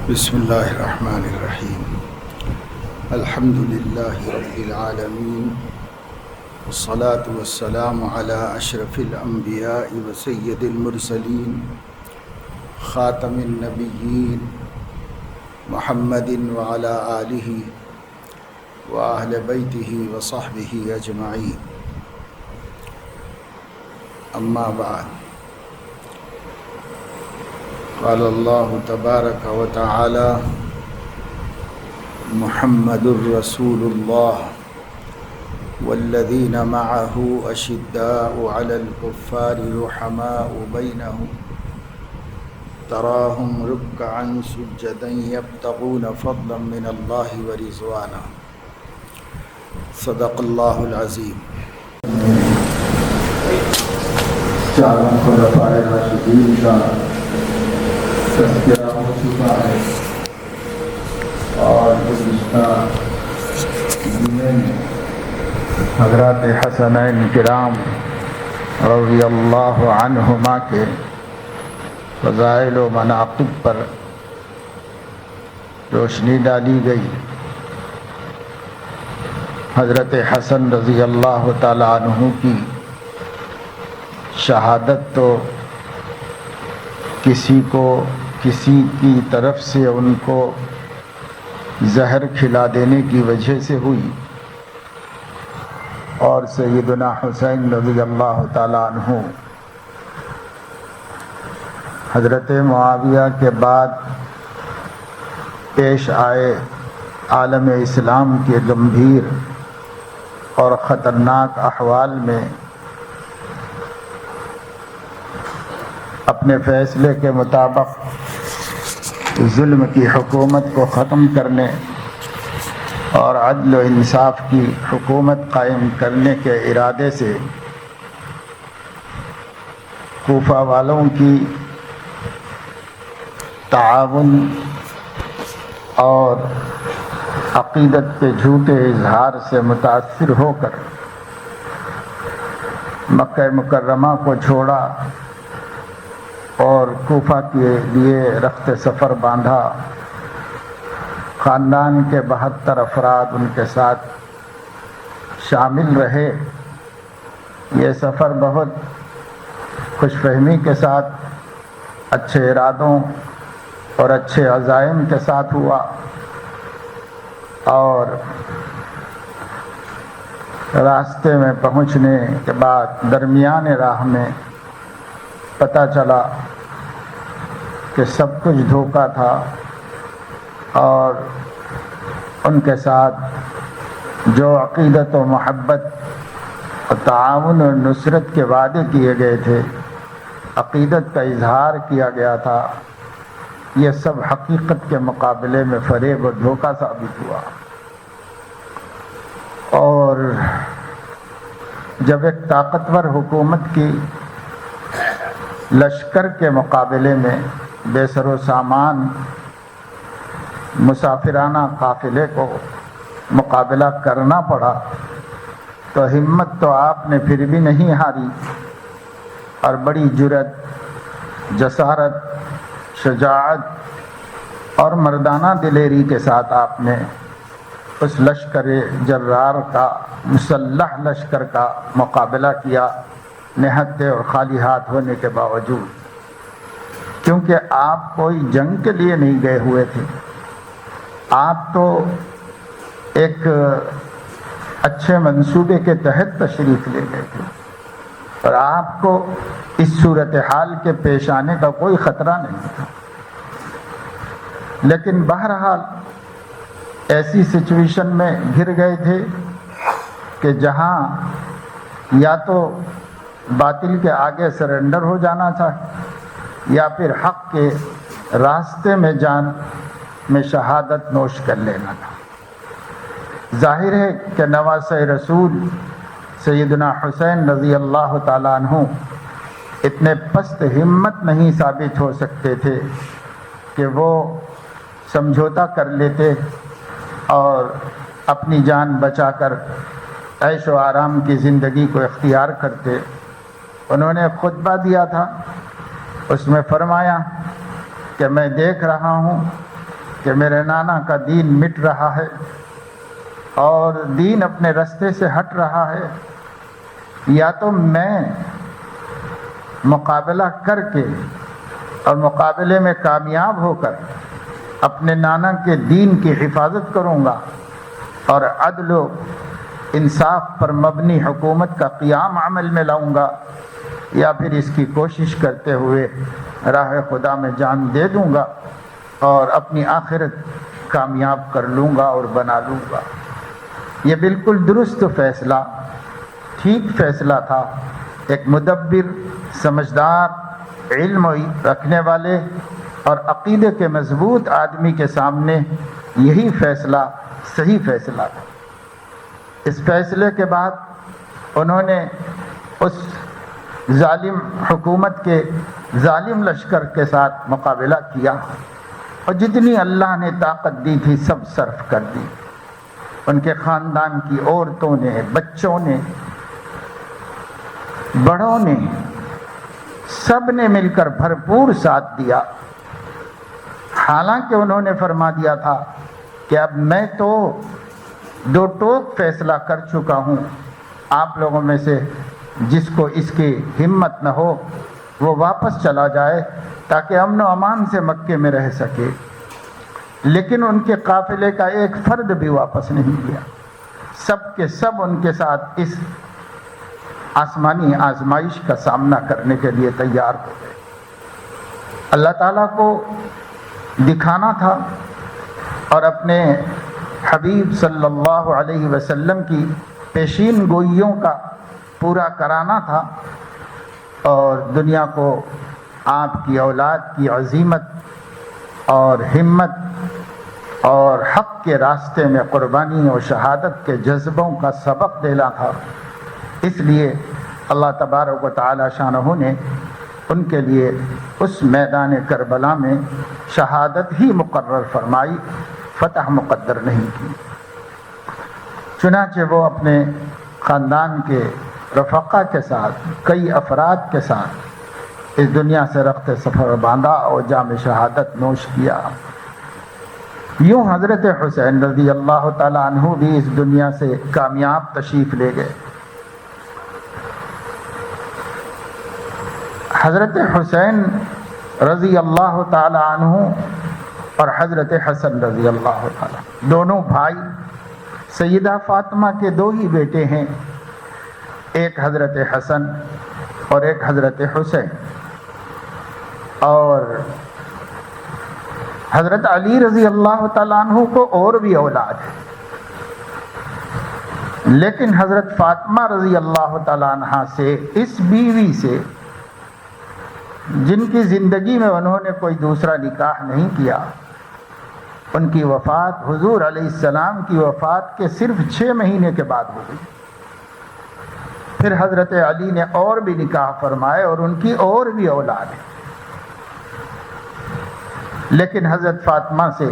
بسم اللہ الرحمن الرحیم الحمد للہ رب العالمین والصلاة والسلام علی اشرف الانبیاء وسید المرسلین خاتم النبیین محمد وعلی آلہ وأہل بیتہ وصحبہ اجمعین، اما بعد، قال اللہ تبارک و تعالی محمد الرسول اللہ والذین معه اشداء علی الکفار رحماء بینہم تراہم رکعا سجدا یبتغون فضلا من اللہ ورضوانا، صدق اللہ العظیم۔ چاروں خلفاء راشدین کا تذکرہ ہو چکا ہے اور گزشتہ جمعے میں حضرات حسنین کرام رضی اللہ عنہما کے فضائل و مناقب پر روشنی ڈالی گئی۔ حضرت حسن رضی اللہ تعالی عنہ کی شہادت تو کسی کی طرف سے ان کو زہر کھلا دینے کی وجہ سے ہوئی، اور سیدنا حسین رضی اللہ تعالی عنہ حضرت معاویہ کے بعد پیش آئے عالم اسلام کے گمبھیر اور خطرناک احوال میں اپنے فیصلے کے مطابق ظلم کی حکومت کو ختم کرنے اور عدل و انصاف کی حکومت قائم کرنے کے ارادے سے کوفہ والوں کی تعاون اور عقیدت کے جھوٹے اظہار سے متاثر ہو کر مکہ مکرمہ کو چھوڑا اور کوفہ کے لیے رخت سفر باندھا۔ خاندان کے 72 افراد ان کے ساتھ شامل رہے۔ یہ سفر بہت خوش فہمی کے ساتھ، اچھے ارادوں اور اچھے عزائم کے ساتھ ہوا، اور راستے میں پہنچنے کے بعد درمیان راہ میں پتہ چلا کہ سب کچھ دھوکہ تھا، اور ان کے ساتھ جو عقیدت و محبت اور تعاون اور نصرت کے وعدے کیے گئے تھے، عقیدت کا اظہار کیا گیا تھا، یہ سب حقیقت کے مقابلے میں فریب اور دھوکہ ثابت ہوا۔ اور جب ایک طاقتور حکومت کی لشکر کے مقابلے میں بے سر و سامان مسافرانہ قافلے کو مقابلہ کرنا پڑا، تو ہمت تو آپ نے پھر بھی نہیں ہاری، اور بڑی جرأت، جسارت، شجاعت اور مردانہ دلیری کے ساتھ آپ نے اس لشکر جرار کا، مسلح لشکر کا مقابلہ کیا، نہتے اور خالی ہاتھ ہونے کے باوجود، کیونکہ آپ کوئی جنگ کے لیے نہیں گئے ہوئے تھے، آپ تو ایک اچھے منصوبے کے تحت تشریف لے گئے تھے، اور آپ کو اس صورتحال کے پیش آنے کا کوئی خطرہ نہیں تھا۔ لیکن بہرحال ایسی سچویشن میں گر گئے تھے کہ جہاں یا تو باطل کے آگے سرنڈر ہو جانا تھا، یا پھر حق کے راستے میں جان میں شہادت نوش کر لینا تھا۔ ظاہر ہے کہ نواسۂ رسول سیدنا حسین رضی اللہ تعالیٰ عنہ اتنے پست ہمت نہیں ثابت ہو سکتے تھے کہ وہ سمجھوتا کر لیتے اور اپنی جان بچا کر عیش و آرام کی زندگی کو اختیار کرتے۔ انہوں نے خطبہ دیا تھا، اس میں فرمایا کہ میں دیکھ رہا ہوں کہ میرے نانا کا دین مٹ رہا ہے اور دین اپنے راستے سے ہٹ رہا ہے، یا تو میں مقابلہ کر کے اور مقابلے میں کامیاب ہو کر اپنے نانا کے دین کی حفاظت کروں گا اور عدل و انصاف پر مبنی حکومت کا قیام عمل میں لاؤں گا، یا پھر اس کی کوشش کرتے ہوئے راہ خدا میں جان دے دوں گا اور اپنی آخرت کامیاب کر لوں گا اور بنا لوں گا۔ یہ بالکل درست فیصلہ، ٹھیک فیصلہ تھا۔ ایک مدبر، سمجھدار، علم رکھنے والے اور عقیدے کے مضبوط آدمی کے سامنے یہی فیصلہ صحیح فیصلہ تھا۔ اس فیصلے کے بعد انہوں نے اس ظالم حکومت کے ظالم لشکر کے ساتھ مقابلہ کیا اور جتنی اللہ نے طاقت دی تھی سب صرف کر دی۔ ان کے خاندان کی عورتوں نے، بچوں نے، بڑوں نے، سب نے مل کر بھرپور ساتھ دیا۔ حالانکہ انہوں نے فرما دیا تھا کہ اب میں تو دو ٹوک فیصلہ کر چکا ہوں، آپ لوگوں میں سے جس کو اس کی ہمت نہ ہو وہ واپس چلا جائے تاکہ امن و امان سے مکے میں رہ سکے۔ لیکن ان کے قافلے کا ایک فرد بھی واپس نہیں گیا، سب کے سب ان کے ساتھ اس آسمانی آزمائش کا سامنا کرنے کے لیے تیار ہو گئے۔ اللہ تعالیٰ کو دکھانا تھا اور اپنے حبیب صلی اللہ علیہ وسلم کی پیشین گوئیوں کا پورا کرانا تھا اور دنیا کو آپ کی اولاد کی عزیمت اور ہمت اور حق کے راستے میں قربانی اور شہادت کے جذبوں کا سبق دینا تھا۔ اس لیے اللہ تبارک و تعالی شانہ نے ان کے لیے اس میدان کربلا میں شہادت ہی مقرر فرمائی، فتح مقدر نہیں کی۔ چنانچہ وہ اپنے خاندان کے رفقا کے ساتھ، کئی افراد کے ساتھ اس دنیا سے رخت سفر باندھا اور جام شہادت نوش کیا۔ یوں حضرت حسین رضی اللہ تعالیٰ عنہ بھی اس دنیا سے کامیاب تشریف لے گئے۔ حضرت حسین رضی اللہ تعالیٰ عنہ اور حضرت حسن رضی اللہ تعالیٰ، دونوں بھائی، سیدہ فاطمہ کے دو ہی بیٹے ہیں، ایک حضرت حسن اور ایک حضرت حسین، اور حضرت علی رضی اللہ تعالیٰ عنہ کو اور بھی اولاد ہے، لیکن حضرت فاطمہ رضی اللہ تعالیٰ عنہ سے، اس بیوی سے جن کی زندگی میں انہوں نے کوئی دوسرا نکاح نہیں کیا، ان کی وفات حضور علیہ السلام کی وفات کے صرف 6 مہینے کے بعد ہو گئی۔ پھر حضرت علی نے اور بھی نکاح فرمائے اور ان کی اور بھی اولاد ہے، لیکن حضرت فاطمہ سے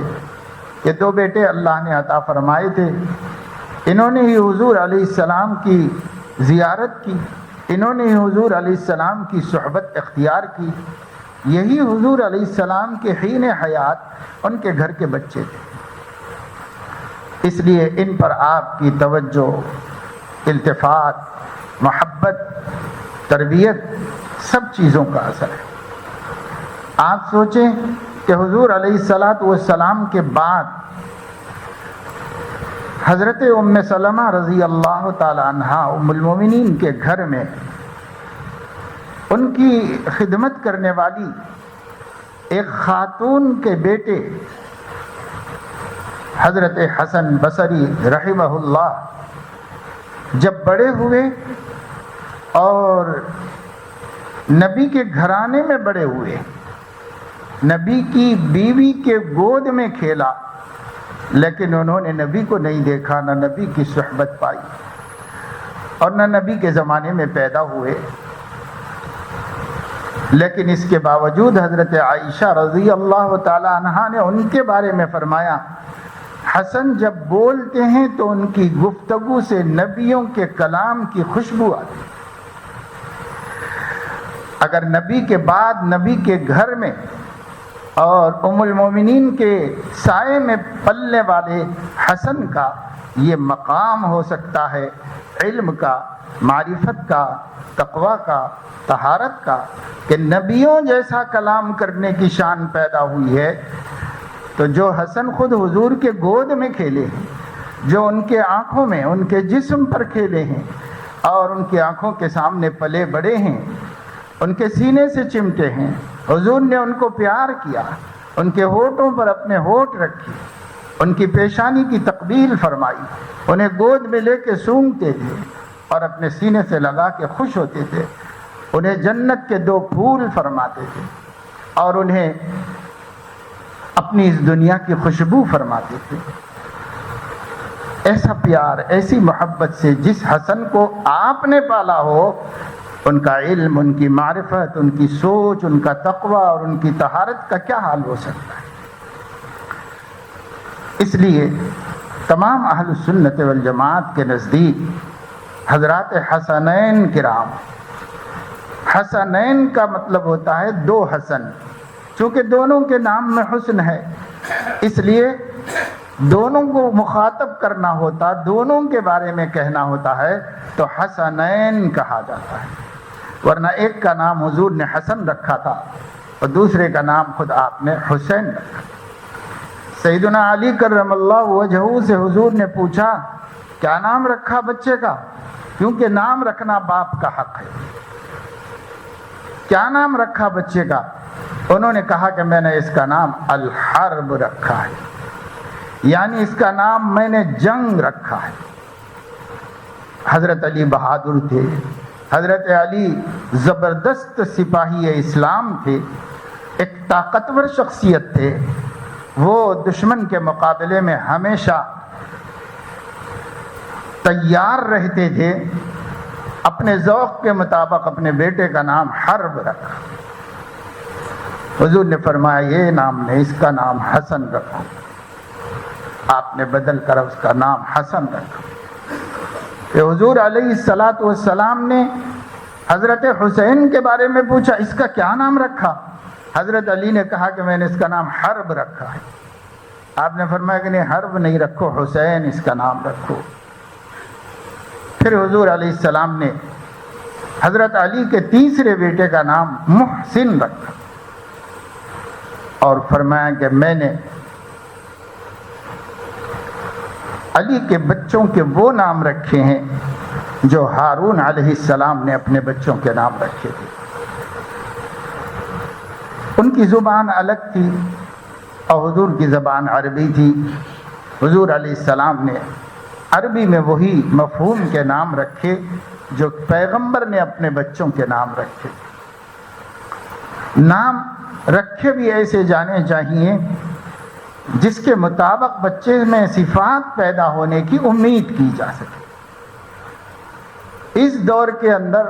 یہ 2 بیٹے اللہ نے عطا فرمائے تھے۔ انہوں نے ہی حضور علیہ السلام کی زیارت کی، انہوں نے ہی حضور علیہ السلام کی صحبت اختیار کی، یہی حضور علیہ السلام کے حین حیات ان کے گھر کے بچے تھے۔ اس لیے ان پر آپ کی توجہ، التفات، محبت، تربیت، سب چیزوں کا اثر ہے۔ آپ سوچیں کہ حضور علیہ السلام کے بعد حضرت ام سلمہ رضی اللہ تعالی عنہا ام المومنین کے گھر میں ان کی خدمت کرنے والی ایک خاتون کے بیٹے حضرت حسن بصری رحمہ اللہ جب بڑے ہوئے اور نبی کے گھرانے میں بڑے ہوئے، نبی کی بیوی کے گود میں کھیلا، لیکن انہوں نے نبی کو نہیں دیکھا، نہ نبی کی صحبت پائی اور نہ نبی کے زمانے میں پیدا ہوئے۔ لیکن اس کے باوجود حضرت عائشہ رضی اللہ تعالی عنہا نے ان کے بارے میں فرمایا، حسن جب بولتے ہیں تو ان کی گفتگو سے نبیوں کے کلام کی خوشبو آتی۔ اگر نبی کے بعد نبی کے گھر میں اور ام المومنین کے سائے میں پلنے والے حسن کا یہ مقام ہو سکتا ہے علم کا، معرفت کا، تقوی کا، طہارت کا، کہ نبیوں جیسا کلام کرنے کی شان پیدا ہوئی ہے۔ تو جو حسن خود حضور کے گود میں کھیلے ہیں، جو ان کے آنکھوں میں، ان کے جسم پر کھیلے ہیں اور ان کی آنکھوں کے سامنے پلے بڑے ہیں، ان کے سینے سے چمٹے ہیں، حضور نے ان کو پیار کیا، ان کے ہونٹوں پر اپنے ہونٹ رکھے، ان کی پیشانی کی تقبیل فرمائی، انہیں گود میں لے کے سونگتے تھے اور اپنے سینے سے لگا کے خوش ہوتے تھے، انہیں جنت کے 2 پھول فرماتے تھے اور انہیں اپنی اس دنیا کی خوشبو فرماتے تھے۔ ایسا پیار، ایسی محبت سے جس حسن کو آپ نے پالا ہو، ان کا علم، ان کی معرفت، ان کی سوچ، ان کا تقوی اور ان کی طہارت کا کیا حال ہو سکتا ہے؟ اس لیے تمام اہل سنت والجماعت کے نزدیک حضرات حسنین کرام، حسنین کا مطلب ہوتا ہے 2 حسن، چونکہ دونوں کے نام میں حسن ہے، اس لیے دونوں کو مخاطب کرنا ہوتا، دونوں کے بارے میں کہنا ہوتا ہے تو حسنین کہا جاتا ہے، ورنہ ایک کا نام حضور نے حسن رکھا تھا اور دوسرے کا نام خود آپ نے حسین رکھا۔ سیدنا علی کرم اللہ وجہہ سے حضور نے پوچھا کیا نام رکھا بچے کا، کیونکہ نام رکھنا باپ کا حق ہے۔ کیا نام رکھا بچے کا؟ انہوں نے کہا کہ میں نے اس کا نام الحرب رکھا ہے، یعنی اس کا نام میں نے جنگ رکھا ہے۔ حضرت علی بہادر تھے، حضرت علی زبردست سپاہی اسلام تھے، ایک طاقتور شخصیت تھے، وہ دشمن کے مقابلے میں ہمیشہ تیار رہتے تھے۔ اپنے ذوق کے مطابق اپنے بیٹے کا نام حرب رکھا۔ حضور نے فرمایا یہ نام نہیں، اس کا نام حسن رکھو۔ آپ نے بدل کر اس کا نام حسن رکھا۔ کہ حضور علیہ السلام نے حضرت حسین کے بارے میں پوچھا اس کا کیا نام رکھا؟ حضرت علی نے کہا کہ میں نے اس کا نام حرب رکھا ہے۔ آپ نے فرمایا کہ نہیں، حرب نہیں رکھو، حسین اس کا نام رکھو۔ پھر حضور علیہ السلام نے حضرت علی کے تیسرے بیٹے کا نام محسن رکھا اور فرمایا کہ میں نے علی کے بچوں کے وہ نام رکھے ہیں جو ہارون علیہ السلام نے اپنے بچوں کے نام رکھے تھے۔ ان کی زبان الگ تھی اور حضور کی زبان عربی تھی۔ حضور علیہ السلام نے عربی میں وہی مفہوم کے نام رکھے جو پیغمبر نے اپنے بچوں کے نام رکھے۔ نام رکھے بھی ایسے جانے چاہیے جس کے مطابق بچے میں صفات پیدا ہونے کی امید کی جا سکے۔ اس دور کے اندر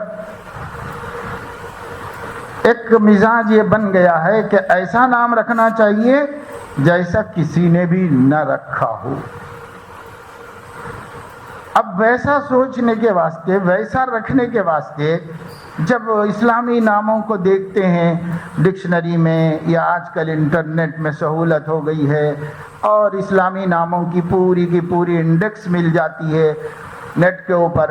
ایک مزاج یہ بن گیا ہے کہ ایسا نام رکھنا چاہیے جیسا کسی نے بھی نہ رکھا ہو۔ اب ویسا سوچنے کے واسطے، ویسا رکھنے کے واسطے جب اسلامی ناموں کو دیکھتے ہیں ڈکشنری میں یا آج کل انٹرنیٹ میں سہولت ہو گئی ہے اور اسلامی ناموں کی پوری انڈیکس مل جاتی ہے نیٹ کے اوپر،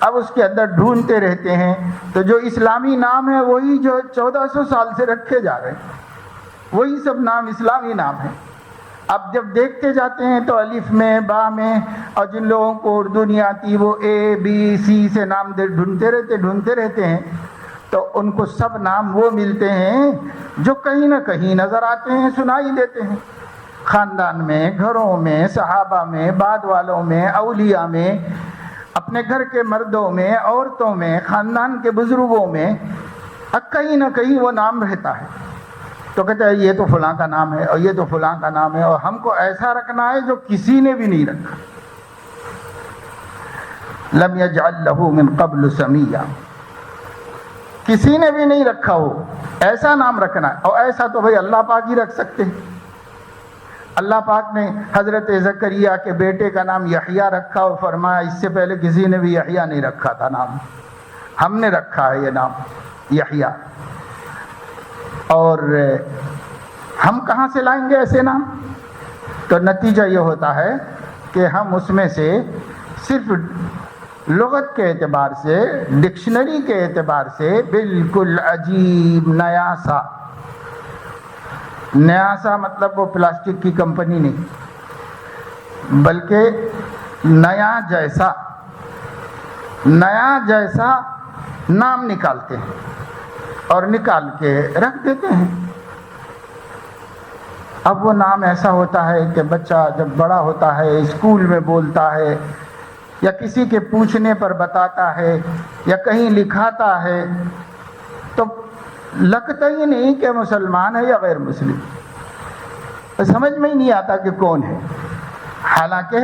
اب اس کے اندر ڈھونڈتے رہتے ہیں تو جو اسلامی نام ہے وہی جو 1400 سال سے رکھے جا رہے ہیں، وہی سب نام اسلامی نام ہیں۔ اب جب دیکھتے جاتے ہیں تو الف میں، با میں، اور جن لوگوں کو اردو نہیں آتی وہ اے بی سی سے نام ڈھونڈتے رہتے ہیں تو ان کو سب نام وہ ملتے ہیں جو کہیں نہ کہیں نظر آتے ہیں، سنائی دیتے ہیں، خاندان میں، گھروں میں، صحابہ میں، بعد والوں میں، اولیاء میں، اپنے گھر کے مردوں میں، عورتوں میں، خاندان کے بزرگوں میں، کہیں نہ کہیں وہ نام رہتا ہے۔ تو کہتے ہیں یہ تو فلاں کا نام ہے اور یہ تو فلاں کا نام ہے اور ہم کو ایسا رکھنا ہے جو کسی نے بھی نہیں رکھا۔ لم یجعل لہ من قبل سمیہ، کسی نے بھی نہیں رکھا ہو، ایسا نام رکھنا ہے۔ اور ایسا تو بھائی اللہ پاک ہی رکھ سکتے ہیں۔ اللہ پاک نے حضرت زکریا کے بیٹے کا نام یحییٰ رکھا اور فرمایا اس سے پہلے کسی نے بھی یحییٰ نہیں رکھا تھا نام، ہم نے رکھا ہے یہ نام یحییٰ۔ اور ہم کہاں سے لائیں گے ایسے نام؟ تو نتیجہ یہ ہوتا ہے کہ ہم اس میں سے صرف لغت کے اعتبار سے، ڈکشنری کے اعتبار سے بالکل عجیب نیا سا مطلب وہ پلاسٹک کی کمپنی نہیں، بلکہ نیا جیسا نام نکالتے ہیں اور نکال کے رکھ دیتے ہیں۔ اب وہ نام ایسا ہوتا ہے کہ بچہ جب بڑا ہوتا ہے، اسکول میں بولتا ہے یا کسی کے پوچھنے پر بتاتا ہے یا کہیں لکھاتا ہے تو لگتا ہی نہیں کہ مسلمان ہے یا غیر مسلم، سمجھ میں ہی نہیں آتا کہ کون ہے۔ حالانکہ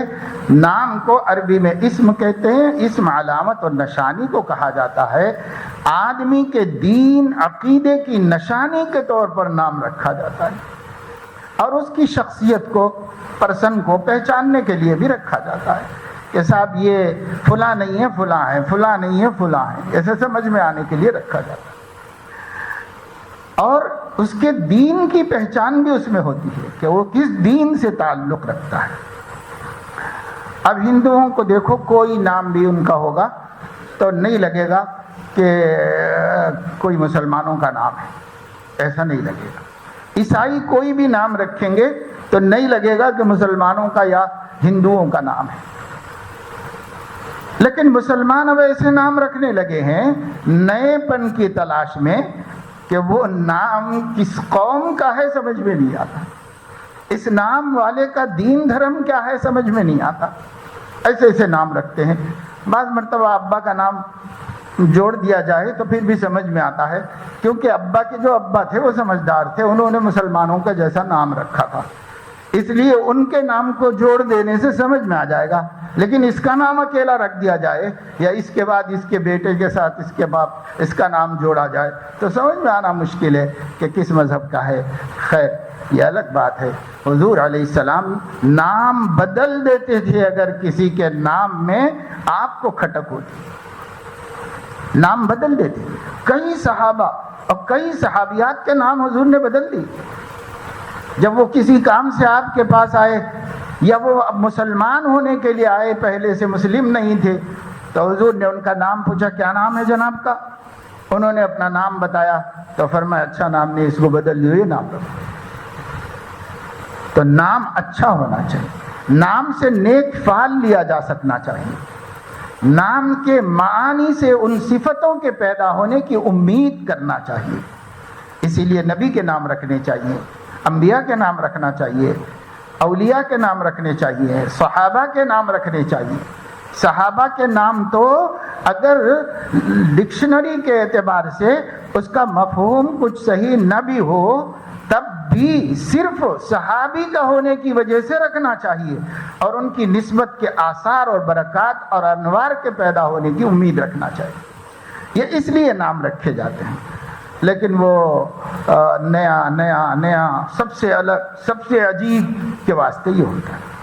نام کو عربی میں اسم کہتے ہیں، اسم علامت اور نشانی کو کہا جاتا ہے۔ آدمی کے دین عقیدے کی نشانی کے طور پر نام رکھا جاتا ہے اور اس کی شخصیت کو، پرسن کو پہچاننے کے لیے بھی رکھا جاتا ہے کہ صاحب یہ فلاں نہیں ہے فلاں ہے، فلاں نہیں ہے فلاں ہے، ایسے سمجھ میں آنے کے لیے رکھا جاتا ہے۔ اور اس کے دین کی پہچان بھی اس میں ہوتی ہے کہ وہ کس دین سے تعلق رکھتا ہے۔ اب ہندوؤں کو دیکھو، کوئی نام بھی ان کا ہوگا تو نہیں لگے گا کہ کوئی مسلمانوں کا نام ہے، ایسا نہیں لگے گا۔ عیسائی کوئی بھی نام رکھیں گے تو نہیں لگے گا کہ مسلمانوں کا یا ہندوؤں کا نام ہے۔ لیکن مسلمان اب ایسے نام رکھنے لگے ہیں نئے پن کی تلاش میں کہ وہ نام کس قوم کا ہے سمجھ میں نہیں آتا، اس نام والے کا دین دھرم کیا ہے سمجھ میں نہیں آتا، ایسے ایسے نام رکھتے ہیں۔ بعض مرتبہ ابا کا نام جوڑ دیا جائے تو پھر بھی سمجھ میں آتا ہے، کیونکہ ابا کے جو ابا تھے وہ سمجھدار تھے، انہوں نے مسلمانوں کا جیسا نام رکھا تھا، اس لیے ان کے نام کو جوڑ دینے سے سمجھ میں آ جائے گا۔ لیکن اس کا نام اکیلا رکھ دیا جائے یا اس کے بعد اس کے بیٹے کے ساتھ اس کے باپ اس کا نام جوڑا جائے تو سمجھ میں آنا مشکل ہے کہ کس مذہب کا ہے۔ خیر، یہ الگ بات ہے۔ حضور علیہ السلام نام بدل دیتے تھے اگر کسی کے نام میں آپ کو کھٹک ہوتی، نام بدل دیتے۔ کئی صحابہ اور کئی صحابیات کے نام حضور نے بدل دی۔ جب وہ کسی کام سے آپ کے پاس آئے یا وہ اب مسلمان ہونے کے لیے آئے، پہلے سے مسلم نہیں تھے، تو حضور نے ان کا نام پوچھا، کیا نام ہے جناب کا؟ انہوں نے اپنا نام بتایا تو فرمایا اچھا نام نہیں، اس کو بدل دیو، یہ نام رکھو۔ تو نام اچھا ہونا چاہیے، نام سے نیک فعل لیا جا سکنا چاہیے، نام کے معانی سے ان صفتوں کے پیدا ہونے کی امید کرنا چاہیے۔ اسی لیے نبی کے نام رکھنے چاہیے، انبیاء کے نام رکھنا چاہیے، اولیاء کے نام رکھنے چاہیے، صحابہ کے نام رکھنے چاہیے۔ صحابہ کے نام تو اگر ڈکشنری کے اعتبار سے اس کا مفہوم کچھ صحیح نہ بھی ہو تب بھی صرف صحابی کا ہونے کی وجہ سے رکھنا چاہیے اور ان کی نسبت کے آثار اور برکات اور انوار کے پیدا ہونے کی امید رکھنا چاہیے۔ یہ اس لیے نام رکھے جاتے ہیں۔ لیکن وہ نیا سب سے الگ، سب سے عجیب کے واسطے یہ ہوتا ہے۔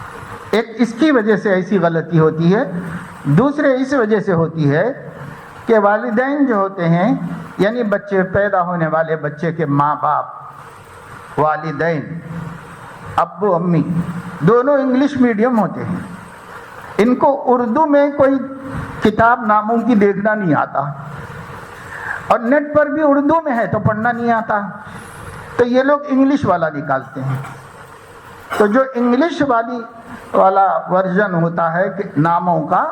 ایک اس کی وجہ سے ایسی غلطی ہوتی ہے، دوسرے اس وجہ سے ہوتی ہے کہ والدین جو ہوتے ہیں، یعنی بچے پیدا ہونے والے بچے کے ماں باپ، والدین، ابو امی دونوں انگلش میڈیم ہوتے ہیں، ان کو اردو میں کوئی کتاب ناموں کی دیکھنا نہیں آتا اور نیٹ پر بھی اردو میں ہے تو پڑھنا نہیں آتا، تو یہ لوگ انگلش والا نکالتے ہیں۔ تو جو انگلش والا ورژن ہوتا ہے کہ ناموں کا،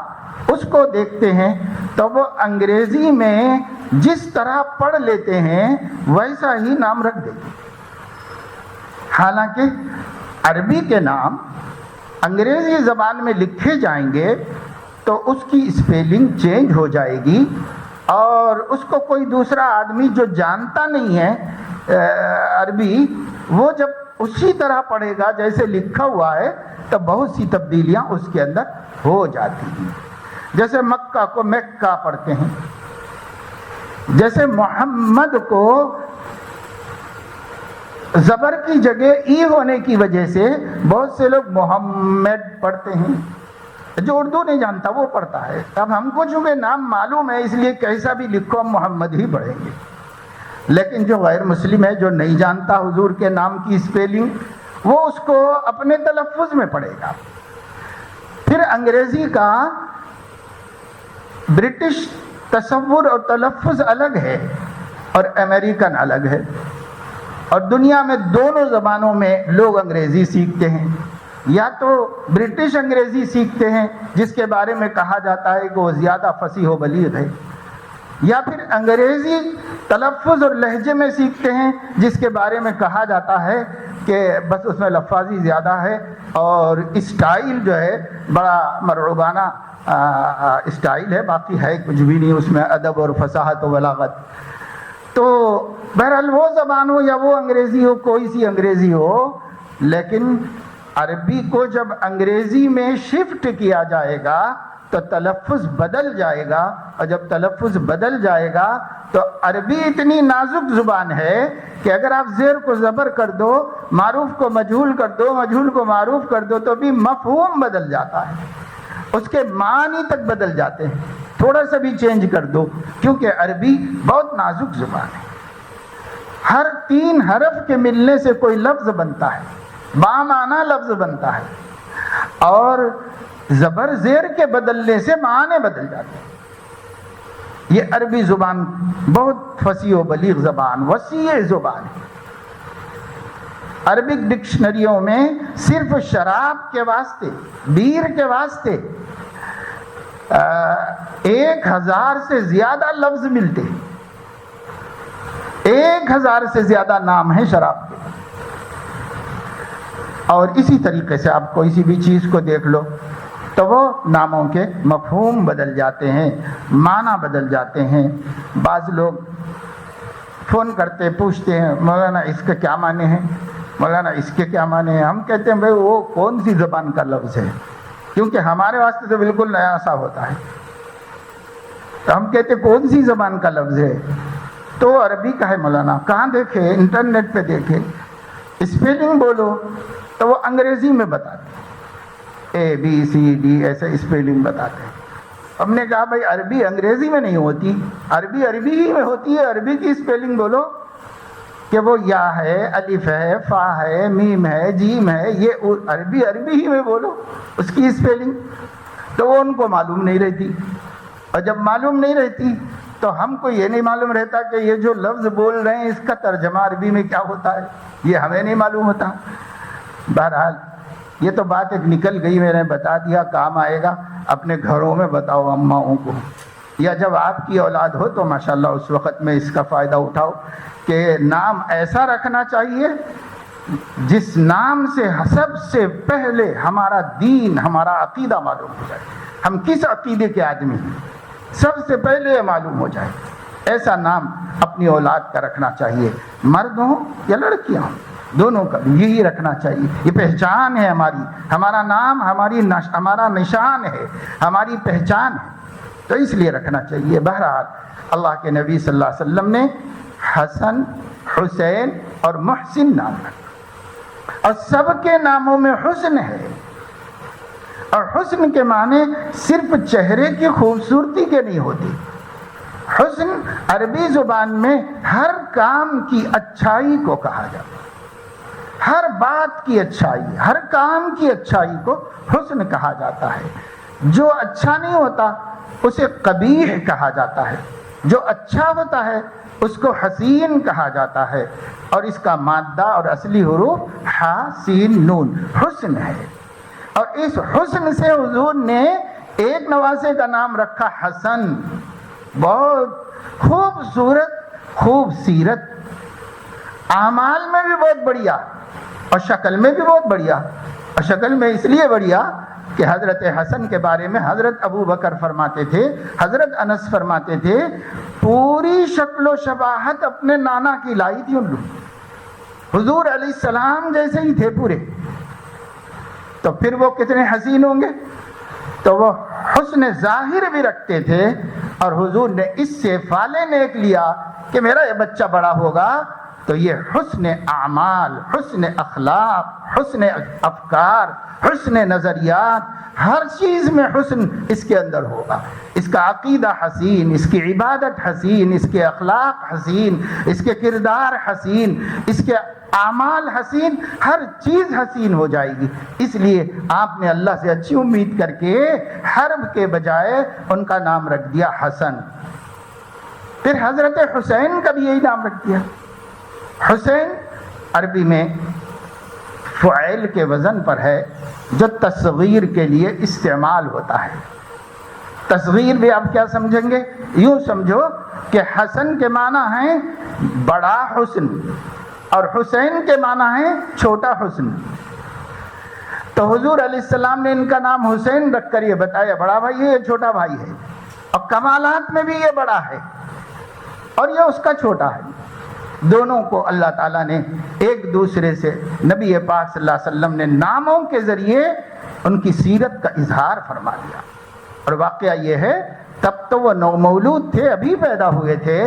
اس کو دیکھتے ہیں تو وہ انگریزی میں جس طرح پڑھ لیتے ہیں ویسا ہی نام رکھ دیتے ہیں۔ حالانکہ عربی کے نام انگریزی زبان میں لکھے جائیں گے تو اس کی اسپیلنگ چینج ہو جائے گی اور اس کو کوئی دوسرا آدمی جو جانتا نہیں ہے عربی، وہ جب اسی طرح پڑھے گا جیسے لکھا ہوا ہے تو بہت سی تبدیلیاں اس کے اندر ہو جاتی ہیں۔ جیسے مکہ کو مکہ پڑھتے ہیں، جیسے محمد کو زبر کی جگہ ای ہونے کی وجہ سے بہت سے لوگ محمد پڑھتے ہیں، جو اردو نہیں جانتا وہ پڑھتا ہے۔ اب ہم کو چونکہ نام معلوم ہے اس لیے کیسا بھی لکھو ہم محمد ہی پڑھیں گے۔ لیکن جو غیر مسلم ہے، جو نہیں جانتا حضور کے نام کی اسپیلنگ، وہ اس کو اپنے تلفظ میں پڑھے گا۔ پھر انگریزی کا برٹش تصور اور تلفظ الگ ہے اور امریکن الگ ہے، اور دنیا میں دونوں زبانوں میں لوگ انگریزی سیکھتے ہیں۔ یا تو برٹش انگریزی سیکھتے ہیں جس کے بارے میں کہا جاتا ہے کہ وہ زیادہ فصیح و بلیغ ہے، یا پھر انگریزی تلفظ اور لہجے میں سیکھتے ہیں جس کے بارے میں کہا جاتا ہے کہ بس اس میں لفاظی زیادہ ہے اور اسٹائل جو ہے بڑا مرعوبانہ اسٹائل ہے، باقی ہے کچھ بھی نہیں اس میں، ادب اور فصاحت و بلاغت۔ تو بہرحال وہ زبان ہو یا وہ انگریزی ہو، کوئی سی انگریزی ہو، لیکن عربی کو جب انگریزی میں شفٹ کیا جائے گا تو تلفظ بدل جائے گا، اور جب تلفظ بدل جائے گا تو عربی اتنی نازک زبان ہے کہ اگر آپ زیر کو زبر کر دو، معروف کو مجہول کر دو، مجہول کو معروف کر دو، تو بھی مفہوم بدل جاتا ہے، اس کے معنی تک بدل جاتے ہیں، تھوڑا سا بھی چینج کر دو، کیونکہ عربی بہت نازک زبان ہے۔ ہر 3 حرف کے ملنے سے کوئی لفظ بنتا ہے، بامعنی لفظ بنتا ہے، اور زبر زیر کے بدلنے سے معنی بدل جاتے ہیں۔ یہ عربی زبان بہت فصیح و بلیغ زبان، وسیع زبان ہے۔ عربک ڈکشنریوں میں صرف شراب کے واسطے، بیر کے واسطے 1000 سے زیادہ لفظ ملتے ہیں، 1000 سے زیادہ نام ہیں شراب کے۔ اور اسی طریقے سے آپ کوئی سی بھی چیز کو دیکھ لو تو وہ ناموں کے مفہوم بدل جاتے ہیں، معنی بدل جاتے ہیں۔ بعض لوگ فون کرتے پوچھتے ہیں مولانا اس کے کیا معنی ہیں، مولانا اس کے کیا معنی ہیں۔ ہم کہتے ہیں بھائی وہ کون سی زبان کا لفظ ہے، کیونکہ ہمارے واسطے تو بالکل نیا سا ہوتا ہے، تو ہم کہتے ہیں کون سی زبان کا لفظ ہے، تو عربی کا ہے مولانا۔ کہاں دیکھے؟ انٹرنیٹ پہ دیکھے، اسپیلنگ بولو تو وہ انگریزی میں بتاتے ہیں، ABCD ایسے اسپیلنگ بتاتے ہیں۔ ہم نے کہا بھائی عربی انگریزی میں نہیں ہوتی، عربی عربی ہی میں ہوتی ہے، عربی کی اسپیلنگ بولو کہ وہ یا ہے، الف ہے، فا ہے، میم ہے، جیم ہے، یہ عربی عربی ہی میں بولو اس کی اسپیلنگ۔ تو وہ ان کو معلوم نہیں رہتی، اور جب معلوم نہیں رہتی تو ہم کو یہ نہیں معلوم رہتا کہ یہ جو لفظ بول رہے ہیں اس کا ترجمہ عربی میں کیا ہوتا ہے، یہ ہمیں نہیں معلوم ہوتا۔ بہرحال یہ تو بات ایک نکل گئی، میں نے بتا دیا، کام آئے گا، اپنے گھروں میں بتاؤ اماؤں کو، یا جب آپ کی اولاد ہو تو ماشاءاللہ اس وقت میں اس کا فائدہ اٹھاؤ کہ نام ایسا رکھنا چاہیے جس نام سے سب سے پہلے ہمارا دین، ہمارا عقیدہ معلوم ہو جائے، ہم کس عقیدے کے آدمی ہیں سب سے پہلے یہ معلوم ہو جائے۔ ایسا نام اپنی اولاد کا رکھنا چاہیے، مرد ہوں یا لڑکیاں ہوں، دونوں کا یہی رکھنا چاہیے۔ یہ پہچان ہے ہماری، ہمارا نام ہمارا نشان ہے، ہماری پہچان ہے، تو اس لیے رکھنا چاہیے۔ بہرحال اللہ کے نبی صلی اللہ علیہ وسلم نے حسن، حسین اور محسن نام رکھا، اور سب کے ناموں میں حسن ہے، اور حسن کے معنی صرف چہرے کی خوبصورتی کے نہیں ہوتے۔ حسن عربی زبان میں ہر کام کی اچھائی کو کہا جاتا ہے، ہر بات کی اچھائی، ہر کام کی اچھائی کو حسن کہا جاتا ہے۔ جو اچھا نہیں ہوتا اسے قبیح کہا جاتا ہے، جو اچھا ہوتا ہے اس کو حسین کہا جاتا ہے، اور اس کا مادہ اور اصلی حروف ح سین نون حسن ہے۔ اور اس حسن سے حضور نے ایک نواسے کا نام رکھا حسن، بہت خوبصورت، خوب سیرت، اعمال میں بھی بہت بڑھیا اور شکل میں بھی بہت بڑھیا۔ اور شکل میں اس لیے بڑھیا کہ حضرت حسن کے بارے میں حضرت ابو بکر فرماتے تھے، حضرت انس فرماتے تھے، پوری شکل و شباہت اپنے نانا کی لائی تھی ان لوگ، حضور علیہ السلام جیسے ہی تھے پورے، تو پھر وہ کتنے حسین ہوں گے۔ تو وہ حسن ظاہر بھی رکھتے تھے، اور حضور نے اس سے فالے نیک لیا کہ میرا یہ بچہ بڑا ہوگا تو یہ حسن اعمال، حسن اخلاق، حسن افکار، حسن نظریات، ہر چیز میں حسن اس کے اندر ہوگا. اس کا عقیدہ حسین، اس کی عبادت حسین، اس کے اخلاق حسین، اس کے کردار حسین، اس کے اعمال حسین، ہر چیز حسین ہو جائے گی. اس لیے آپ نے اللہ سے اچھی امید کر کے حرب کے بجائے ان کا نام رکھ دیا حسن. پھر حضرت حسین کا بھی یہی نام رکھ دیا. حسین عربی میں فعیل کے وزن پر ہے، جو تصغیر کے لیے استعمال ہوتا ہے. تصغیر بھی آپ کیا سمجھیں گے؟ یوں سمجھو کہ حسن کے معنی ہے بڑا حسن اور حسین کے معنی ہے چھوٹا حسن. تو حضور علیہ السلام نے ان کا نام حسین رکھ کر یہ بتایا بڑا بھائی ہے، یہ چھوٹا بھائی ہے، اور کمالات میں بھی یہ بڑا ہے اور یہ اس کا چھوٹا ہے. دونوں کو اللہ تعالیٰ نے ایک دوسرے سے، نبی پاک صلی اللہ علیہ وسلم نے ناموں کے ذریعے ان کی سیرت کا اظہار فرما دیا. اور واقعہ یہ ہے تب تو وہ نومولود تھے، ابھی پیدا ہوئے تھے،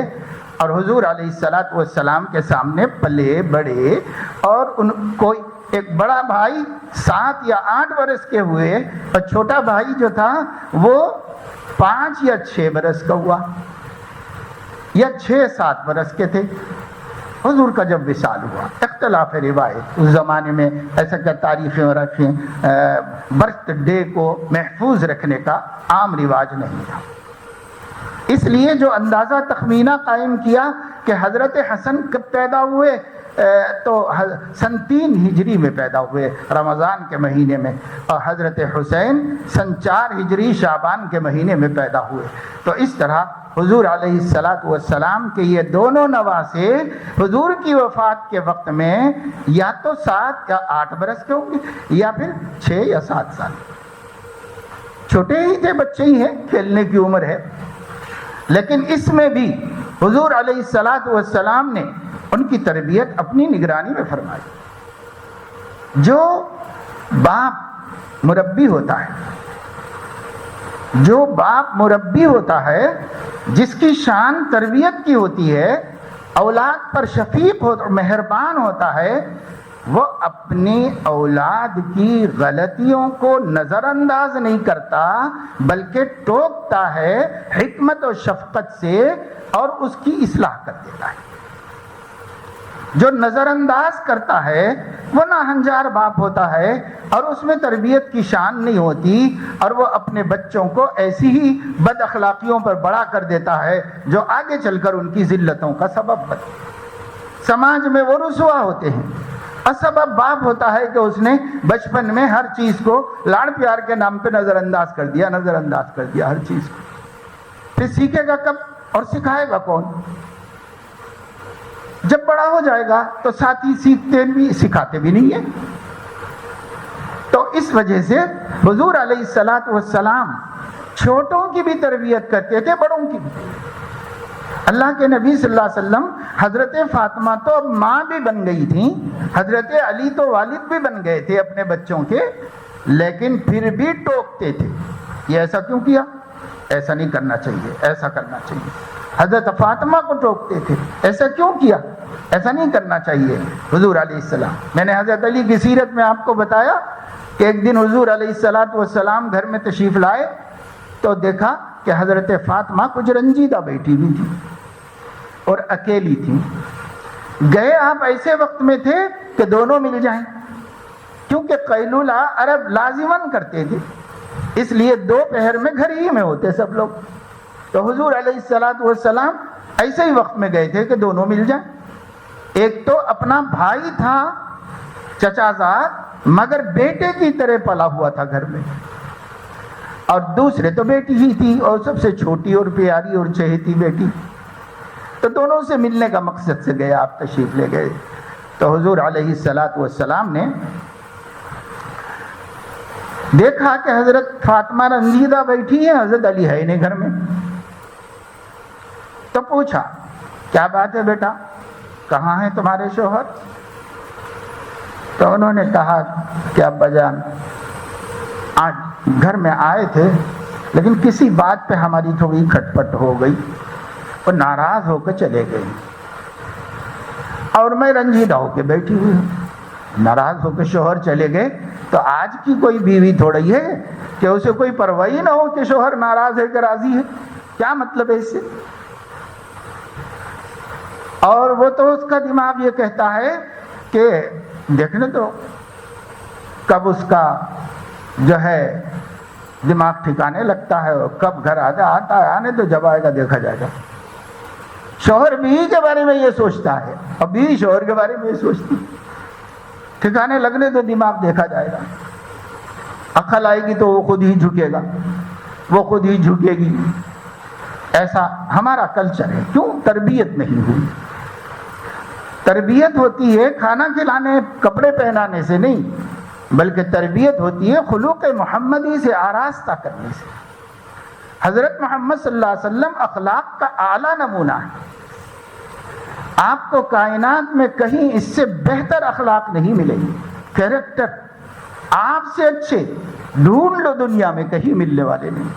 اور حضور علیہ السلام کے سامنے پلے بڑے، اور ان کو ایک بڑا بھائی 7 یا 8 برس کے ہوئے اور چھوٹا بھائی جو تھا وہ 5 یا 6 برس کا ہوا، یا 6-7 برس کے تھے حضور کا جب وصال ہوا. اختلاف روایت اس زمانے میں ایسا کیا تاریخیں رکھیں، برتھ ڈے کو محفوظ رکھنے کا عام رواج نہیں تھا. اس لیے جو اندازہ تخمینہ قائم کیا کہ حضرت حسن کب پیدا ہوئے، تو سن 3 ہجری میں پیدا ہوئے رمضان کے مہینے میں، اور حضرت حسین سن 4 ہجری شعبان کے مہینے میں پیدا ہوئے. تو اس طرح حضور علیہ السلام کے یہ دونوں نواسے حضور کی وفات کے وقت میں یا تو 7 یا 8 برس کے ہوں گے، یا پھر 6 یا 7 سال. چھوٹے ہی تھے، بچے ہی ہیں، کھیلنے کی عمر ہے. لیکن اس میں بھی حضور علیہ السلام نے ان کی تربیت اپنی نگرانی میں فرمائی. جو باپ مربی ہوتا ہے، جو باپ مربی ہوتا ہے، جس کی شان تربیت کی ہوتی ہے، اولاد پر شفیق اور مہربان ہوتا ہے، وہ اپنی اولاد کی غلطیوں کو نظر انداز نہیں کرتا، بلکہ ٹوکتا ہے حکمت و شفقت سے اور اس کی اصلاح کر دیتا ہے. جو نظر انداز کرتا ہے وہ ناہنجار باپ ہوتا ہے، اور اس میں تربیت کی شان نہیں ہوتی، اور وہ اپنے بچوں کو ایسی ہی بد اخلاقیوں پر بڑا کر دیتا ہے جو آگے چل کر ان کی ذلتوں کا سبب بنے. سماج میں وہ رسوا ہوتے ہیں، اور سبب باپ ہوتا ہے کہ اس نے بچپن میں ہر چیز کو لاڑ پیار کے نام پہ نظر انداز کر دیا ہر چیز کو. پھر سیکھے گا کب اور سکھائے گا کون؟ جب بڑا ہو جائے گا تو ساتھی سیکھتے بھی سکھاتے بھی نہیں ہیں. تو اس وجہ سے حضور علیہ السلام چھوٹوں کی بھی تربیت کرتے تھے، بڑوں کی بھی. اللہ کے نبی صلی اللہ علیہ وسلم حضرت فاطمہ تو اب ماں بھی بن گئی تھیں، حضرت علی تو والد بھی بن گئے تھے اپنے بچوں کے، لیکن پھر بھی ٹوکتے تھے. یہ ایسا کیوں کیا؟ ایسا نہیں کرنا چاہیے، ایسا کرنا چاہیے. حضرت فاطمہ کو ٹوکتے تھے، ایسا کیوں کیا؟ ایسا نہیں کرنا چاہیے. حضور علیہ السلام، میں نے حضرت علی کی سیرت میں آپ کو بتایا کہ ایک دن حضور علیہ السلام گھر میں تشریف لائے تو دیکھا کہ حضرت فاطمہ کچھ رنجیدہ بیٹھی ہوئی تھی اور اکیلی تھی. گئے آپ ایسے وقت میں تھے کہ دونوں مل جائیں، کیونکہ قیلولہ عرب لازماً کرتے تھے، اس لیے دوپہر میں گھر ہی میں ہوتے سب لوگ. تو حضور علیہ السلام ایسے ہی وقت میں گئے تھے کہ دونوں مل جائیں. ایک تو اپنا بھائی تھا چچا زاد، مگر بیٹے کی طرح پلا ہوا تھا گھر میں، اور دوسرے تو بیٹی ہی تھی، اور سب سے چھوٹی اور پیاری اور چہیتی بیٹی. تو دونوں سے ملنے کا مقصد سے گئے، آپ تشریف لے گئے. تو حضور علیہ السلام نے دیکھا کہ حضرت فاطمہ رنجیدہ بیٹھی ہے، حضرت علی ہے نہیں گھر میں. تو پوچھا کیا بات ہے بیٹا، کہاں ہیں تمہارے شوہر؟ تو انہوں نے کہا کہ ابا جان آج گھر میں آئے تھے، لیکن کسی بات پہ ہماری تھوڑی کھٹپٹ ہو گئی اور ناراض ہو کے چلے گئے. اور میں رنجیدہ ہو کے بیٹھی ہوئی ہوں. ناراض ہو کے شوہر چلے گئے تو آج کی کوئی بیوی تھوڑی ہے کہ اسے کوئی پرواہ نہ ہو کہ شوہر ناراض ہے کہ راضی ہے. کیا مطلب ہے اس سے؟ اور وہ تو اس کا دماغ یہ کہتا ہے کہ دیکھنے تو کب اس کا جو ہے دماغ ٹھکانے لگتا ہے اور کب گھر آتا ہے. آنے تو جب آئے گا دیکھا جائے گا. شوہر بیوی کے بارے میں یہ سوچتا ہے اور بیوی شوہر کے بارے میں یہ سوچتی ہے. ٹھکانے لگنے تو دماغ دیکھا جائے گا. عقل آئے گی تو وہ خود ہی جھکے گا, وہ خود ہی جھکے گی. ایسا ہمارا کلچر ہے. کیوں؟ تربیت نہیں ہوئی. تربیت ہوتی ہے کھانا کھلانے کپڑے پہنانے سے نہیں, بلکہ تربیت ہوتی ہے خلوق محمدی سے آراستہ کرنے سے. حضرت محمد صلی اللہ علیہ وسلم اخلاق کا اعلیٰ نمونہ ہے. آپ کو کائنات میں کہیں اس سے بہتر اخلاق نہیں ملیں گے. کیریکٹر آپ سے اچھے ڈھونڈ لو دنیا میں, کہیں ملنے والے نہیں.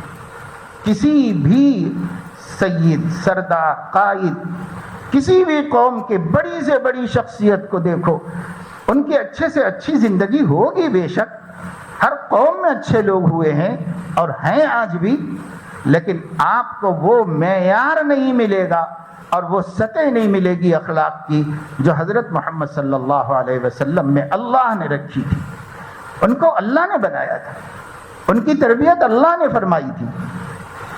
کسی بھی سید, سردار, قائد, کسی بھی قوم کے بڑی سے بڑی شخصیت کو دیکھو, ان کی اچھے سے اچھی زندگی ہوگی بے شک. ہر قوم میں اچھے لوگ ہوئے ہیں اور ہیں آج بھی, لیکن آپ کو وہ معیار نہیں ملے گا اور وہ سطح نہیں ملے گی اخلاق کی جو حضرت محمد صلی اللہ علیہ وسلم میں اللہ نے رکھی تھی. ان کو اللہ نے بنایا تھا, ان کی تربیت اللہ نے فرمائی تھی.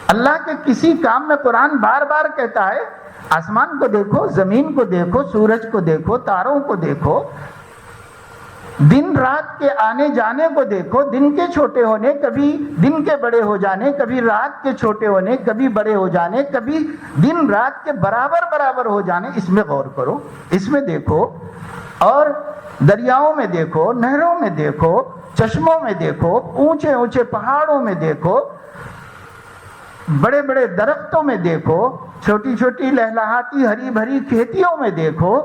اللہ کے کسی کام میں قرآن بار بار کہتا ہے آسمان کو دیکھو, زمین کو دیکھو, سورج کو دیکھو, تاروں کو دیکھو, دن رات کے آنے جانے کو دیکھو, دن کے چھوٹے ہونے, کبھی دن کے بڑے ہو جانے, کبھی رات کے چھوٹے ہونے, کبھی بڑے ہو جانے, کبھی دن رات کے برابر ہو جانے. اس میں غور کرو, اس میں دیکھو. اور دریاؤں میں دیکھو, نہروں میں دیکھو, چشموں میں دیکھو, اونچے اونچے پہاڑوں میں دیکھو, بڑے بڑے درختوں میں دیکھو, چھوٹی چھوٹی لہلہاتی ہری بھری کھیتیوں میں دیکھو,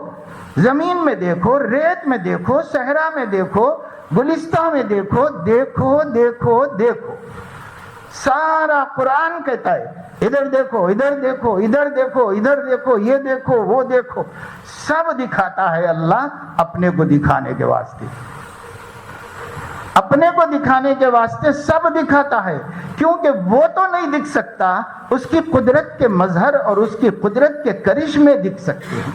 زمین میں دیکھو, ریت میں دیکھو, صحرا میں دیکھو, گلستہ میں دیکھو. دیکھو دیکھو دیکھو. سارا قرآن کہتا ہے ادھر دیکھو, ادھر دیکھو, ادھر دیکھو, ادھر دیکھو, یہ دیکھو, وہ دیکھو. سب دکھاتا ہے اللہ اپنے کو دکھانے کے واسطے. اپنے کو دکھانے کے واسطے سب دکھاتا ہے, کیونکہ وہ تو نہیں دکھ سکتا, اس کی قدرت کے مظہر اور اس کی قدرت کے کرشمے دکھ سکتے ہیں,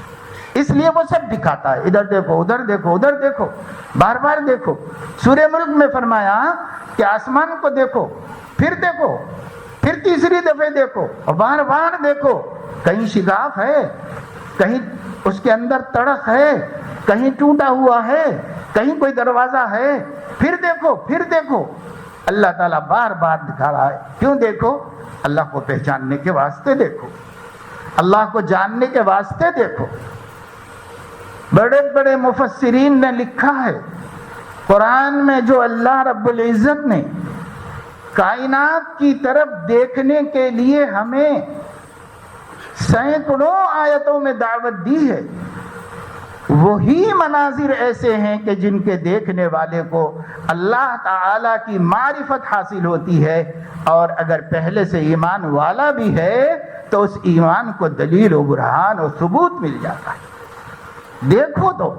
اس لیے وہ سب دکھاتا ہے. ادھر دیکھو, ادھر دیکھو, ادھر دیکھو, بار بار دیکھو. سورہ ملک میں فرمایا کہ آسمان کو دیکھو, پھر تیسری دفعہ دیکھو اور بار بار دیکھو. کہیں شگاف ہے, کہیں اس کے اندر تڑک ہے, کہیں ٹوٹا ہوا ہے, کہیں کوئی دروازہ ہے, پھر دیکھو, پھر دیکھو. اللہ تعالیٰ بار بار دکھا رہا ہے. کیوں دیکھو؟ اللہ کو پہچاننے کے واسطے دیکھو, اللہ کو جاننے کے واسطے دیکھو. بڑے بڑے مفسرین نے لکھا ہے قرآن میں جو اللہ رب العزت نے کائنات کی طرف دیکھنے کے لیے ہمیں سینکڑوں آیتوں میں دعوت دی ہے, وہی مناظر ایسے ہیں کہ جن کے دیکھنے والے کو اللہ تعالی کی معرفت حاصل ہوتی ہے, اور اگر پہلے سے ایمان والا بھی ہے تو اس ایمان کو دلیل و برہان و ثبوت مل جاتا ہے. دیکھو تو,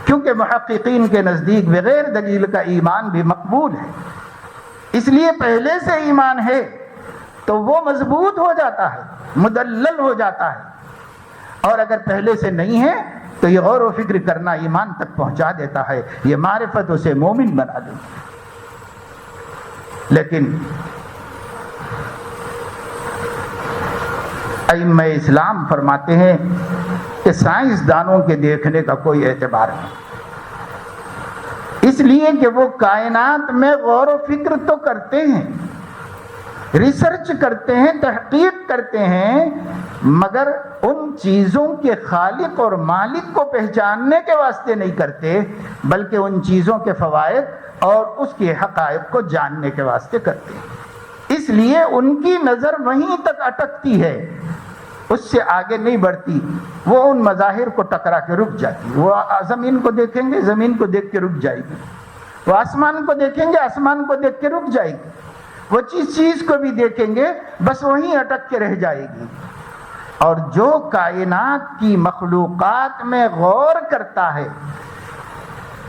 کیونکہ محققین کے نزدیک بغیر دلیل کا ایمان بھی مقبول ہے. اس لیے پہلے سے ایمان ہے تو وہ مضبوط ہو جاتا ہے, مدلل ہو جاتا ہے, اور اگر پہلے سے نہیں ہے تو یہ غور و فکر کرنا ایمان تک پہنچا دیتا ہے, یہ معرفت اسے مومن بنا دیتی ہے. لیکن ائمہ اسلام فرماتے ہیں کہ سائنسدانوں کے دیکھنے کا کوئی اعتبار نہیں, اس لیے کہ وہ کائنات میں غور و فکر تو کرتے ہیں, ریسرچ کرتے ہیں, تحقیق کرتے ہیں, مگر ان چیزوں کے خالق اور مالک کو پہچاننے کے واسطے نہیں کرتے, بلکہ ان چیزوں کے فوائد اور اس کے حقائق کو جاننے کے واسطے کرتے ہیں. اس لیے ان کی نظر وہیں تک اٹکتی ہے, اس سے آگے نہیں بڑھتی. وہ ان مظاہر کو ٹکرا کے رک جاتی. وہ زمین کو دیکھیں گے, زمین کو دیکھ کے رک جائے گی. وہ آسمان کو دیکھیں گے, آسمان کو دیکھ کے رک جائے گی. وہ چیز کو بھی دیکھیں گے, بس وہیں اٹک کے رہ جائے گی. اور جو کائنات کی مخلوقات میں غور کرتا ہے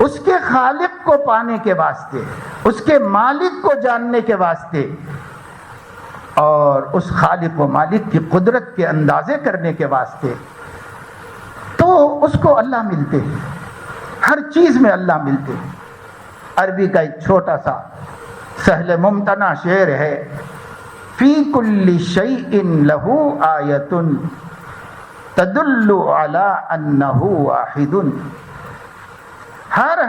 اس کے خالق کو پانے کے واسطے، اس کے مالک کو جاننے کے واسطے، اور اس خالق و مالک کی قدرت کے اندازے کرنے کے واسطے، تو اس کو اللہ ملتے ہیں، ہر چیز میں اللہ ملتے ہیں۔ عربی کا ایک چھوٹا سا سہل ممتنع شعر ہے، فی کل شیء لہ آیۃ تدل علی انہ واحد۔ ہر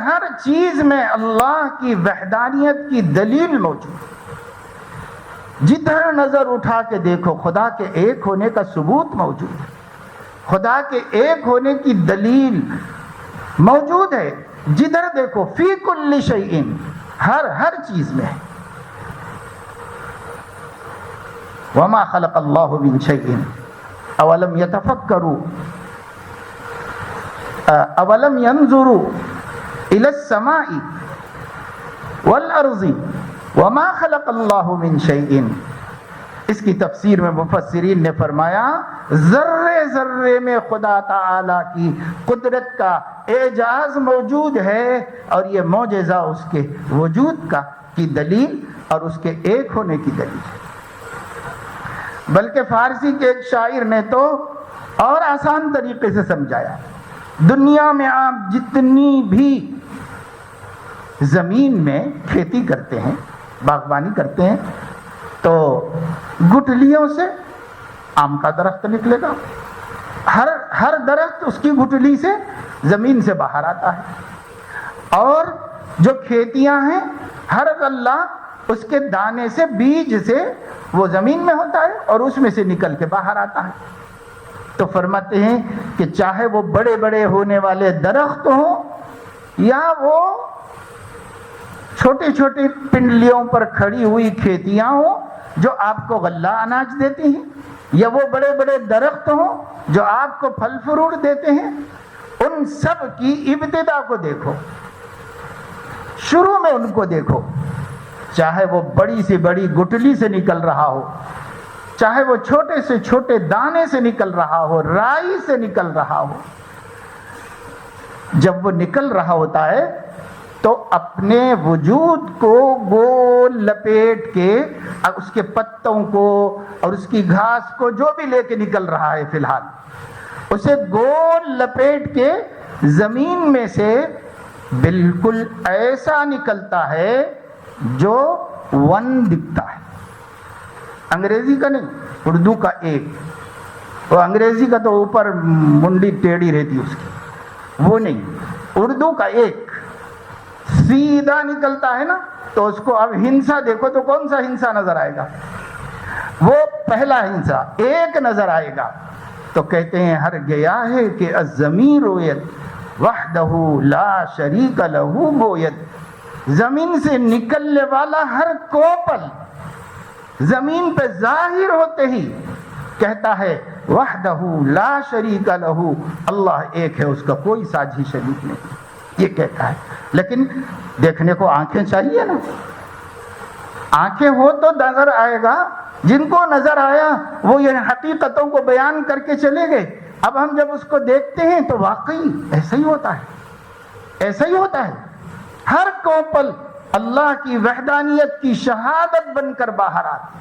چیز میں اللہ کی وحدانیت کی دلیل موجود، جدھر نظر اٹھا کے دیکھو خدا کے ایک ہونے کا ثبوت موجود ہے، خدا کے ایک ہونے کی دلیل موجود ہے، جدھر دیکھو، فی کل شیء، ہر چیز میں۔ وما خلق اللہ من شیء اولم یتفکروا اولم ینظروا الی السماء والارض وما خلق اللہ من شیء۔ اس کی تفسیر میں مفسرین نے فرمایا ذرے ذرے میں خدا تعالی کی قدرت کا اعجاز موجود ہے، اور یہ معجزہ اس کے وجود کی دلیل اور اس کے ایک ہونے کی دلیل ہے۔ بلکہ فارسی کے ایک شاعر نے تو اور آسان طریقے سے سمجھایا، دنیا میں آپ جتنی بھی زمین میں کھیتی کرتے ہیں، باغبانی کرتے ہیں، تو گٹلیوں سے آم کا درخت نکلے گا، ہر درخت اس کی گٹلی سے زمین سے باہر آتا ہے، اور جو کھیتیاں ہیں ہر غلہ اس کے دانے سے، بیج سے وہ زمین میں ہوتا ہے اور اس میں سے نکل کے باہر آتا ہے۔ تو فرماتے ہیں کہ چاہے وہ بڑے بڑے ہونے والے درخت ہوں یا وہ چھوٹے چھوٹے پنڈلیوں پر کھڑی ہوئی کھیتیاں ہوں جو آپ کو غلہ اناج دیتی ہیں، یا وہ بڑے بڑے درخت ہوں جو آپ کو پھل فروٹ دیتے ہیں، ان سب کی ابتدا کو دیکھو، شروع میں ان کو دیکھو، چاہے وہ بڑی سے بڑی گٹلی سے نکل رہا ہو، چاہے وہ چھوٹے سے چھوٹے دانے سے نکل رہا ہو، رائی سے نکل رہا ہو، جب وہ نکل رہا ہوتا ہے تو اپنے وجود کو گول لپیٹ کے، اس کے پتوں کو اور اس کی گھاس کو جو بھی لے کے نکل رہا ہے فی الحال، اسے گول لپیٹ کے زمین میں سے بالکل ایسا نکلتا ہے جو ون دکھتا ہے، انگریزی کا نہیں، اردو کا ایک، وہ انگریزی کا تو اوپر منڈی ٹیڑھی رہتی اس کی، وہ نہیں، اردو کا ایک سیدھا نکلتا ہے نا، تو اس کو اب ہنسا دیکھو تو کون سا ہنسا نظر آئے گا؟ وہ پہلا ہنسا ایک نظر آئے گا، تو کہتے ہیں ہر گیا ہے کہ الضمیر رویت وحدہ لا شریک لہ گویت۔ زمین سے نکلنے والا ہر کوپل زمین پہ ظاہر ہوتے ہی کہتا ہے وحدہ لا شریک لہ، اللہ ایک ہے، اس کا کوئی ساجی شریک نہیں، یہ کہتا ہے۔ لیکن دیکھنے کو آنکھیں چاہیے نا، آنکھیں ہو تو نظر آئے گا، جن کو نظر آیا وہ یہ حقیقتوں کو بیان کر کے چلے گئے۔ اب ہم جب اس کو دیکھتے ہیں تو واقعی ایسا ہی ہوتا ہے، ایسا ہی ہوتا ہے، ہر کوپل اللہ کی وحدانیت کی شہادت بن کر باہر آتی،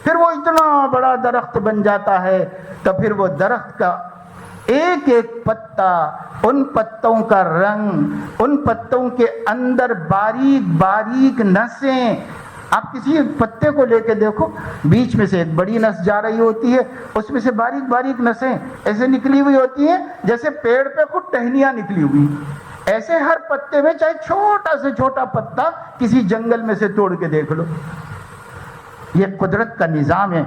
پھر وہ اتنا بڑا درخت بن جاتا ہے، تو پھر وہ درخت کا ایک ایک پتا، ان پتوں کا رنگ، ان پتوں کے اندر باریک باریک نسیں، آپ کسی پتے کو لے کے دیکھو، بیچ میں سے ایک بڑی نس جا رہی ہوتی ہے، اس میں سے باریک باریک نسیں ایسے نکلی ہوئی ہوتی ہیں جیسے پیڑ پہ خود ٹہنیاں نکلی ہوئی، ایسے ہر پتے میں، چاہے چھوٹا سے چھوٹا پتا کسی جنگل میں سے توڑ کے دیکھ لو۔ یہ قدرت کا نظام ہے،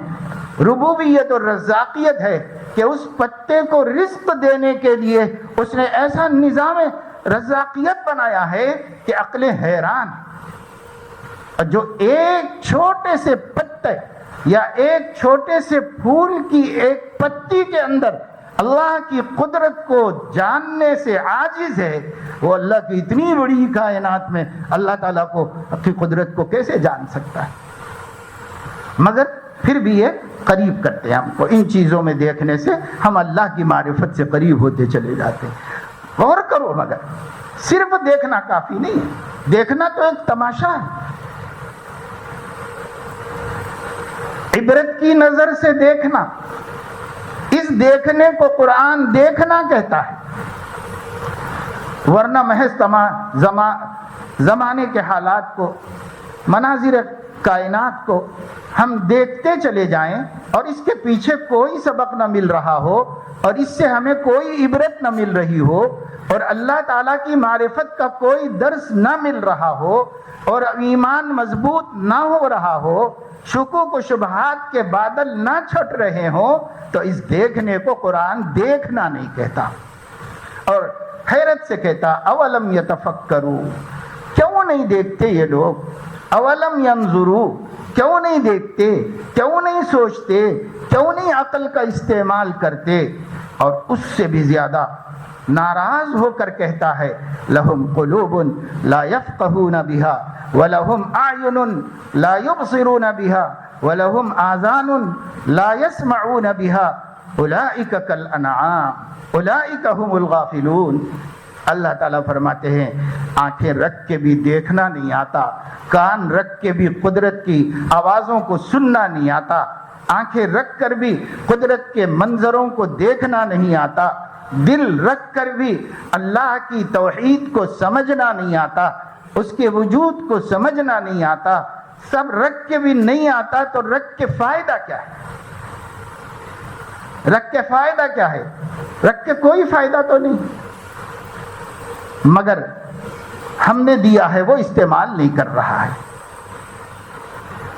ربوبیت اور رزاقیت ہے کہ اس پتے کو رزق دینے کے لیے اس نے ایسا نظام رزاقیت بنایا ہے کہ عقلیں حیران۔ جو ایک چھوٹے سے پتے یا ایک چھوٹے سے پھول کی ایک پتی کے اندر اللہ کی قدرت کو جاننے سے عاجز ہے، وہ اللہ کی اتنی بڑی کائنات میں اللہ تعالیٰ کو کی قدرت کو کیسے جان سکتا ہے؟ مگر پھر بھی یہ قریب کرتے ہیں ہم کو. ان چیزوں میں دیکھنے سے ہم اللہ کی معرفت سے قریب ہوتے چلے جاتے ہیں. غور کرو، مگر صرف دیکھنا کافی نہیں ہے. دیکھنا تو ایک تماشا ہے. عبرت کی نظر سے دیکھنا، اس دیکھنے کو قرآن دیکھنا کہتا ہے. ورنہ محض زمانے کے حالات کو، مناظر کائنات کو ہم دیکھتے چلے جائیں اور اس کے پیچھے کوئی سبق نہ مل رہا ہو اور اس سے ہمیں کوئی عبرت نہ مل رہی ہو اور اللہ تعالیٰ کی معرفت کا کوئی درس نہ مل رہا ہو اور ایمان مضبوط نہ ہو رہا ہو، شکوک و شبہات کے بادل نہ چھٹ رہے ہوں، تو اس دیکھنے کو قرآن دیکھنا نہیں کہتا. اور حیرت سے کہتا اولم یتفکروا، کیوں نہیں دیکھتے یہ لوگ؟ اولم ینظروا، کیوں نہیں دیکھتے، کیوں نہیں سوچتے، کیوں نہیں عقل کا استعمال کرتے؟ اور اس سے بھی زیادہ ناراض ہو کر کہتا ہے لہم قلوب لا یفقہون بہا ولہم اعین لا یبصرون بہا ولہم آذان لا یسمعون بہا اولئک کالانعام اولئک هم الغافلون. اللہ تعالیٰ فرماتے ہیں آنکھیں رکھ کے بھی دیکھنا نہیں آتا، کان رکھ کے بھی قدرت کی آوازوں کو سننا نہیں آتا، آنکھیں رکھ کر بھی قدرت کے منظروں کو دیکھنا نہیں آتا، دل رکھ کر بھی اللہ کی توحید کو سمجھنا نہیں آتا، اس کے وجود کو سمجھنا نہیں آتا. سب رکھ کے بھی نہیں آتا تو رکھ کے فائدہ کیا ہے؟ رکھ کے فائدہ کیا ہے؟ رکھ کے کوئی فائدہ تو نہیں. مگر ہم نے دیا ہے وہ استعمال نہیں کر رہا ہے،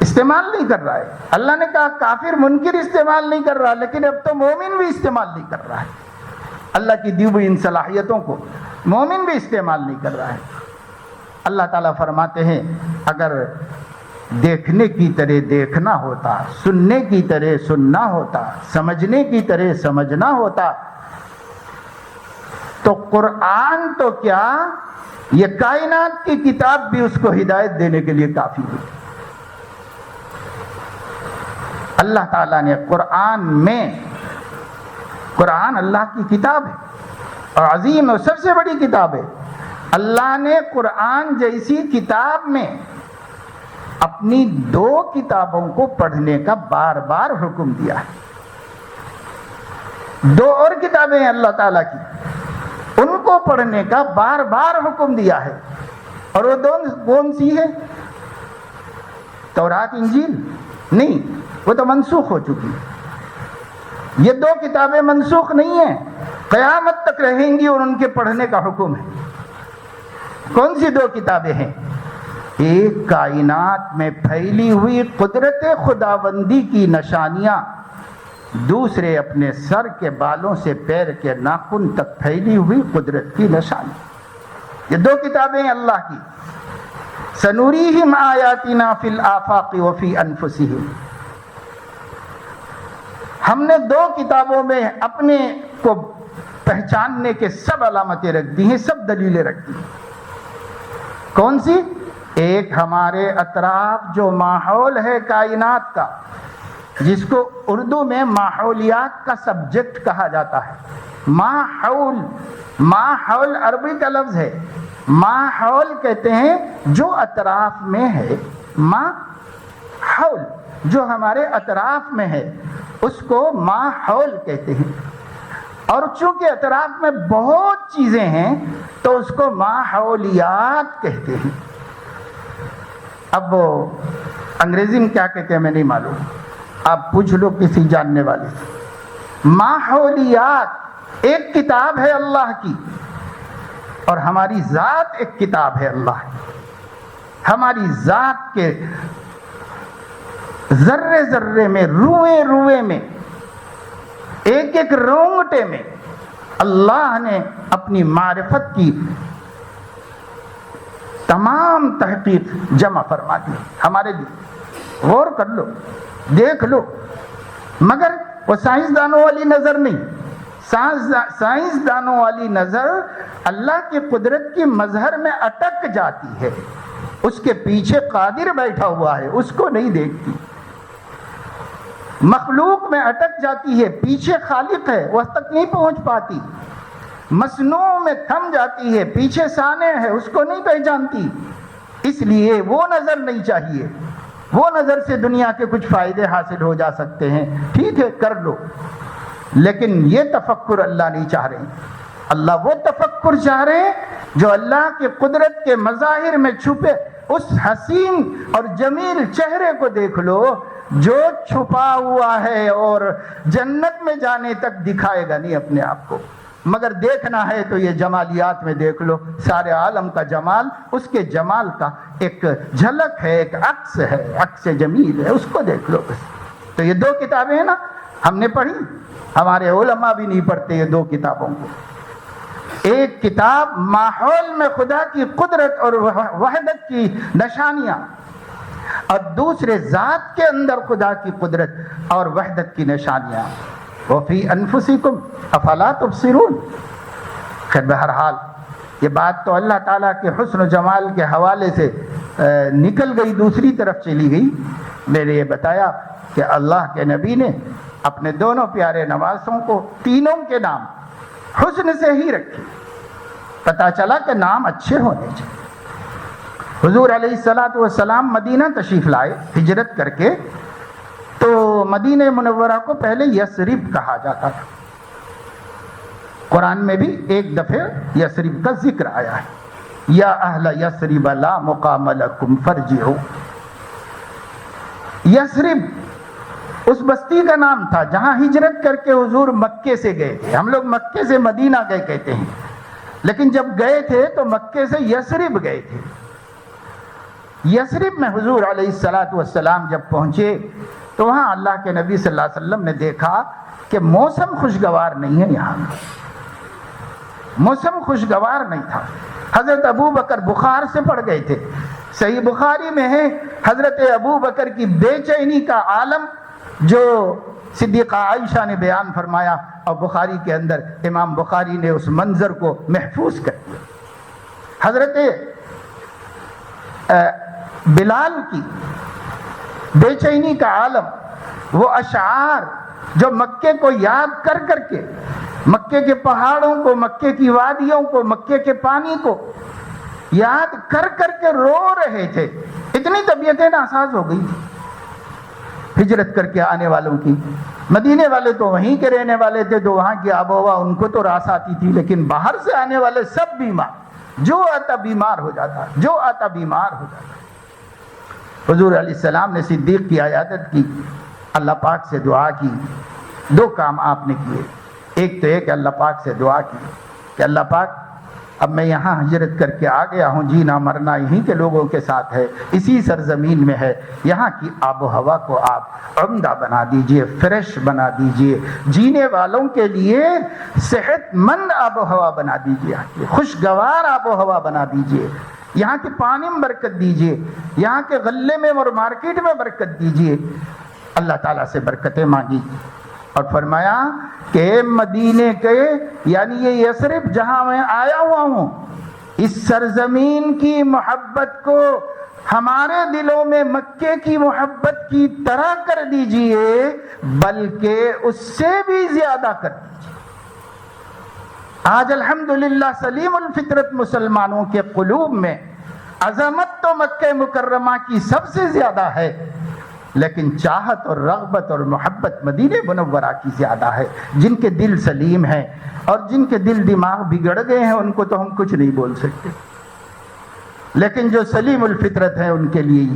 استعمال نہیں کر رہا ہے. اللہ نے کہا کافر منکر استعمال نہیں کر رہا، لیکن اب تو مومن بھی استعمال نہیں کر رہا ہے. اللہ کی دی ہوئی ان صلاحیتوں کو مومن بھی استعمال نہیں کر رہا ہے. اللہ تعالیٰ فرماتے ہیں اگر دیکھنے کی طرح دیکھنا ہوتا، سننے کی طرح سننا ہوتا، سمجھنے کی طرح سمجھنا ہوتا تو قرآن تو کیا، یہ کائنات کی کتاب بھی اس کو ہدایت دینے کے لیے کافی ہوتی. اللہ تعالیٰ نے قرآن اللہ کی کتاب ہے اور عظیم اور سب سے بڑی کتاب ہے. اللہ نے قرآن جیسی کتاب میں اپنی 2 کتابوں کو پڑھنے کا بار بار حکم دیا ہے. 2 اور کتابیں ہیں اللہ تعالیٰ کی، ان کو پڑھنے کا بار بار حکم دیا ہے. اور وہ کون سی ہے؟ تورات انجیل نہیں، وہ تو منسوخ ہو چکی. یہ 2 کتابیں منسوخ نہیں ہیں، قیامت تک رہیں گی اور ان کے پڑھنے کا حکم ہے. کون سی 2 کتابیں ہیں؟ ایک کائنات میں پھیلی ہوئی قدرت خداوندی کی نشانیاں، دوسرے اپنے سر کے بالوں سے پیر کے ناخن تک پھیلی ہوئی قدرت کی نشانی. یہ 2 کتابیں ہیں اللہ کی. سنوریہم آیاتنا فی الآفاق وفی انفسہم. ہم نے 2 کتابوں میں اپنے کو پہچاننے کے سب علامتیں رکھ دی ہیں، سب دلیلیں رکھ دی. کون سی؟ ایک ہمارے اطراف جو ماحول ہے کائنات کا، جس کو اردو میں ماحولیات کا سبجیکٹ کہا جاتا ہے. ماحول عربی کا لفظ ہے. ماحول کہتے ہیں جو اطراف میں ہے. ماحول جو ہمارے اطراف میں ہے اس کو ماحول کہتے ہیں. اور چونکہ اطراف میں بہت چیزیں ہیں تو اس کو ماحولیات کہتے ہیں. اب انگریزی میں کیا کہتے ہیں میں نہیں معلوم، آپ پوچھ لو کسی جاننے والے سے. ماحولیات ایک کتاب ہے اللہ کی، اور ہماری ذات ایک کتاب ہے اللہ کی. ہماری ذات کے ذرے ذرے میں، روئے روئے میں، ایک ایک رونگٹے میں اللہ نے اپنی معرفت کی تمام تحقیق جمع فرما دی ہمارے لیے. غور کر لو، دیکھ لو. مگر وہ سائنسدانوں والی نظر نہیں. سائنسدانوں والی نظر اللہ کی قدرت کی مظہر میں اٹک جاتی ہے، اس کے پیچھے قادر بیٹھا ہوا ہے، اس کو نہیں دیکھتی. مخلوق میں اٹک جاتی ہے، پیچھے خالق ہے وہ تک نہیں پہنچ پاتی، مصنوع میں تھم جاتی ہے، پیچھے صانع ہے اس کو نہیں پہچانتی، اس لیے وہ نظر نہیں چاہیے۔ وہ نظر سے دنیا کے کچھ فائدے حاصل ہو جا سکتے ہیں، ٹھیک ہے کر لو، لیکن یہ تفکر اللہ نہیں چاہ رہے۔ اللہ وہ تفکر چاہ رہے ہیں جو اللہ کے قدرت کے مظاہر میں چھپے اس حسین اور جمیل چہرے کو دیکھ لو جو چھپا ہوا ہے اور جنت میں جانے تک دکھائے گا نہیں اپنے آپ کو، مگر دیکھنا ہے تو یہ جمالیات میں دیکھ لو، سارے عالم کا جمال اس کے جمال کا ایک جھلک ہے، ایک عکس ہے، عکس جمیل ہے، اس کو دیکھ لو بس۔ تو یہ 2 کتابیں ہیں نا، ہم نے پڑھی، ہمارے علماء بھی نہیں پڑھتے یہ 2 کتابوں کو۔ ایک کتاب ماحول میں خدا کی قدرت اور وحدت کی نشانیاں، اور دوسرے ذات کے اندر خدا کی قدرت اور وحدت کی نشانیاں، وفی انفسکم افلا تبصرون۔ خیر بہرحال یہ بات تو اللہ تعالیٰ کے حسن و جمال کے حوالے سے نکل گئی، دوسری طرف چلی گئی۔ میں نے یہ بتایا کہ اللہ کے نبی نے اپنے دونوں پیارے نواسوں کو تینوں کے نام حسن سے ہی رکھے، پتہ چلا کہ نام اچھے ہونے چاہیے۔ حضور علیہ السلام مدینہ تشریف لائے ہجرت کر کے، تو مدینہ منورہ کو پہلے یثرب کہا جاتا تھا، قرآن میں بھی ایک دفعہ یثرب کا ذکر آیا ہے، یا اہل یثرب لا مقام لکم فرجعوا۔ یثرب اس بستی کا نام تھا جہاں ہجرت کر کے حضور مکے سے گئے تھے۔ ہم لوگ مکے سے مدینہ گئے کہتے ہیں، لیکن جب گئے تھے تو مکے سے یثرب گئے تھے۔ یثرب میں حضور علیہ السلام جب پہنچے تو وہاں اللہ کے نبی صلی اللہ علیہ وسلم نے دیکھا کہ موسم خوشگوار نہیں ہے، یہاں موسم خوشگوار نہیں تھا۔ حضرت ابو بکر بخار سے پڑ گئے تھے، صحیح بخاری میں ہے حضرت ابو بکر کی بے چینی کا عالم جو صدیقہ عائشہ نے بیان فرمایا، اور بخاری کے اندر امام بخاری نے اس منظر کو محفوظ کر دیا۔ حضرت بلال کی بے چینی کا عالم، وہ اشعار جو مکے کو یاد کر کر کے، مکے کے پہاڑوں کو، مکے کی وادیوں کو، مکے کے پانی کو یاد کر کر کے رو رہے تھے، اتنی طبیعتیں ناساز ہو گئی تھی ہجرت کر کے آنے والوں کی۔ مدینے والے تو وہیں کے رہنے والے تھے، تو وہاں کی آب و ہوا ان کو تو راس آتی تھی، لیکن باہر سے آنے والے سب بیمار، جو آتا بیمار ہو جاتا، جو آتا بیمار ہو جاتا۔ حضور علیہ السلام نے صدیق کی عیادت کی، اللہ پاک سے دعا کی۔ 2 کام آپ نے کیے، ایک تو یہ کہ اللہ پاک سے دعا کی کہ اللہ پاک اب میں یہاں ہجرت کر کے آ گیا ہوں، جینا مرنا یہیں کے لوگوں کے ساتھ ہے، اسی سرزمین میں ہے، یہاں کی آب و ہوا کو آپ عمدہ بنا دیجئے، فریش بنا دیجئے، جینے والوں کے لیے صحت مند آب و ہوا بنا دیجئے، خوشگوار آب و ہوا بنا دیجئے، یہاں کے پانی میں برکت دیجئے، یہاں کے غلے میں اور مارکیٹ میں برکت دیجئے۔ اللہ تعالیٰ سے برکتیں مانگی اور فرمایا کہ مدینے کے، یعنی یہ یثرب جہاں میں آیا ہوا ہوں، اس سرزمین کی محبت کو ہمارے دلوں میں مکے کی محبت کی طرح کر دیجئے، بلکہ اس سے بھی زیادہ کر دیجئے۔ آج الحمدللہ سلیم الفطرت مسلمانوں کے قلوب میں عظمت تو مکہ مکرمہ کی سب سے زیادہ ہے، لیکن چاہت اور رغبت اور محبت مدینہ منورہ کی زیادہ ہے۔ جن کے دل سلیم ہیں اور جن کے دل دماغ بگڑ گئے ہیں ان کو تو ہم کچھ نہیں بول سکتے، لیکن جو سلیم الفطرت ہیں ان کے لیے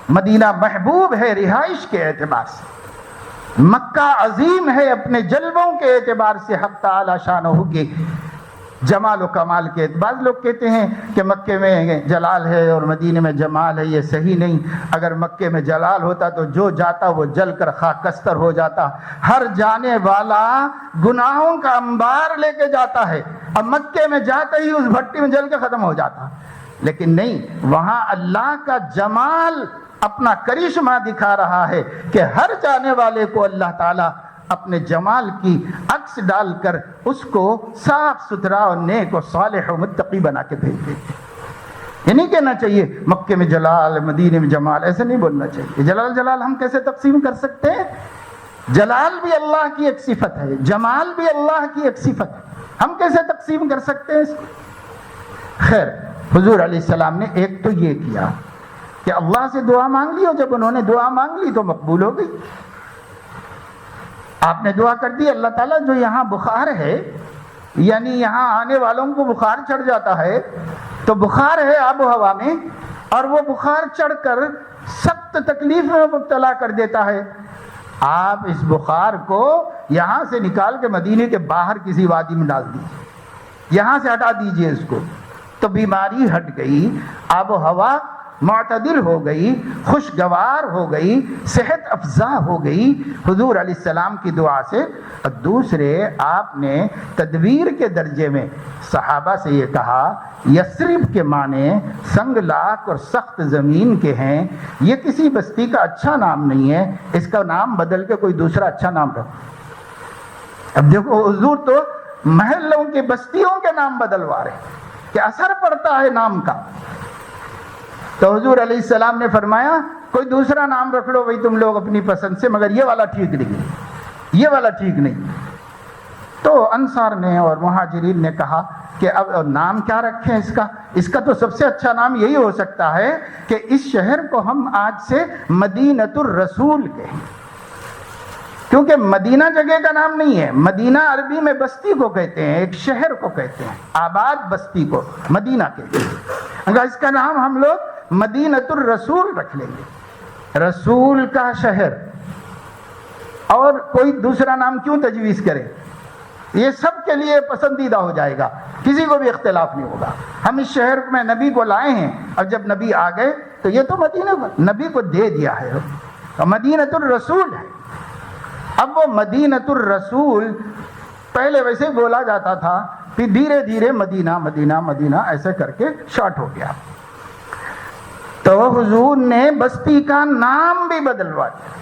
مدینہ محبوب ہے رہائش کے اعتبار سے، مکہ عظیم ہے اپنے جلووں کے اعتبار سے، حق تعالی شانہ کے جمال و کمال کے اعتبار۔ لوگ کہتے ہیں کہ مکے میں جلال ہے اور مدینے میں جمال ہے، یہ صحیح نہیں۔ اگر مکے میں جلال ہوتا تو جو جاتا وہ جل کر خاکستر ہو جاتا، ہر جانے والا گناہوں کا انبار لے کے جاتا ہے، اب مکے میں جاتے ہی اس بھٹی میں جل کے ختم ہو جاتا، لیکن نہیں، وہاں اللہ کا جمال اپنا کرشمہ دکھا رہا ہے کہ ہر جانے والے کو اللہ تعالیٰ اپنے جمال کی عکس ڈال کر اس کو صاف ستھرا اور نیک اور صالح و متقی بنا کے بھیج دیتے۔ یہ نہیں کہنا چاہیے مکے میں جلال مدینے میں جمال، ایسے نہیں بولنا چاہیے۔ جلال ہم کیسے تقسیم کر سکتے ہیں؟ جلال بھی اللہ کی ایک صفت ہے، جمال بھی اللہ کی ایک صفت ہے، ہم کیسے تقسیم کر سکتے ہیں اس کو؟ خیر، حضور علیہ السلام نے ایک تو یہ کیا کہ اللہ سے دعا مانگ لی، اور جب انہوں نے دعا مانگ لی تو مقبول ہو گئی۔ آپ نے دعا کر دی، اللہ تعالیٰ جو یہاں بخار ہے، یعنی یہاں آنے والوں کو بخار چڑھ جاتا ہے، تو بخار ہے آب و ہوا میں، اور وہ بخار چڑھ کر سخت تکلیف میں مبتلا کر دیتا ہے، آپ اس بخار کو یہاں سے نکال کے مدینے کے باہر کسی وادی میں ڈال دیجیے، یہاں سے ہٹا دیجیے اس کو، تو بیماری ہٹ گئی، آب و ہوا معتدل ہو گئی، خوشگوار ہو گئی، صحت افزا ہو گئی حضور علیہ السلام کی دعا سے۔ اور دوسرے، آپ نے تدبیر کے درجے میں صحابہ سے یہ کہا، یثرب کے معنی سنگ لاخ اور سخت زمین کے ہیں، یہ کسی بستی کا اچھا نام نہیں ہے، اس کا نام بدل کے کوئی دوسرا اچھا نام رکھو۔ اب دیکھو، حضور تو محلوں کے بستیوں کے نام بدلوا رہے کہ اثر پڑتا ہے نام کا۔ تو حضور علیہ السلام نے فرمایا کوئی دوسرا نام رکھ لو بھائی تم لوگ اپنی پسند سے، مگر یہ والا ٹھیک نہیں، یہ والا ٹھیک نہیں۔ تو انصار نے اور مہاجرین نے کہا کہ اب نام کیا رکھیں اس کا تو سب سے اچھا نام یہی ہو سکتا ہے کہ اس شہر کو ہم آج سے مدینۃ الرسول کہیں، کیونکہ مدینہ جگہ کا نام نہیں ہے، مدینہ عربی میں بستی کو کہتے ہیں، ایک شہر کو کہتے ہیں، آباد بستی کو مدینہ کہتے ہیں۔ اگر اس کا نام ہم لوگ مدینۃ الرسول رکھ لیں گے، رسول کا شہر، اور کوئی دوسرا نام کیوں تجویز کرے؟ یہ سب کے لیے پسندیدہ ہو جائے گا، کسی کو بھی اختلاف نہیں ہوگا۔ ہم اس شہر میں نبی کو لائے ہیں، اور جب نبی آ گئے تو یہ تو مدینہ نبی کو دے دیا ہے، مدینۃ الرسول ہے۔ اب وہ مدینۃ الرسول پہلے ویسے بولا جاتا تھا، پھر دھیرے دھیرے مدینہ مدینہ مدینہ ایسے کر کے شارٹ ہو گیا۔ تو حضور نے بستی کا نام بھی بدلوا دیا،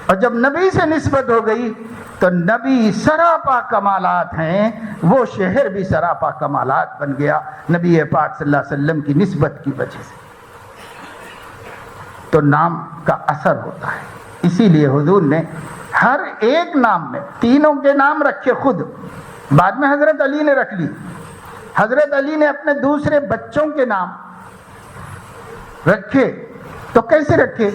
اور جب نبی سے نسبت ہو گئی تو نبی سراپا کمالات ہیں، وہ شہر بھی سراپا کمالات بن گیا نبی پاک صلی اللہ علیہ وسلم کی نسبت کی وجہ سے۔ تو نام کا اثر ہوتا ہے، اسی لیے حضور نے ہر ایک نام میں تینوں کے نام رکھے خود، بعد میں حضرت علی نے رکھ لی۔ حضرت علی نے اپنے دوسرے بچوں کے نام رکھے، تو کیسے رکھے؟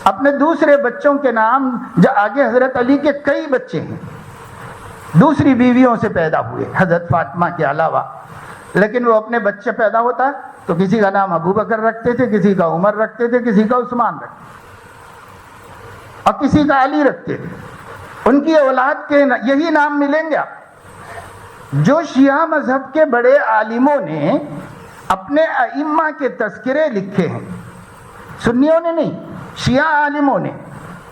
اپنے دوسرے بچوں کے نام، جو آگے حضرت علی کے کئی بچے ہیں، دوسری بیویوں سے پیدا ہوئے حضرت فاطمہ کے علاوہ، لیکن وہ اپنے بچے پیدا ہوتا تو کسی کا نام ابو بکر رکھتے تھے، کسی کا عمر رکھتے تھے، کسی کا عثمان رکھتے تھے، اور کسی کا علی رکھتے تھے۔ ان کی اولاد کے یہی نام ملیں گے آپ۔ جو شیعہ مذہب کے بڑے عالموں نے اپنے ائمہ کے تذکرے لکھے ہیں، سنیوں نے نہیں، شیعہ عالموں نے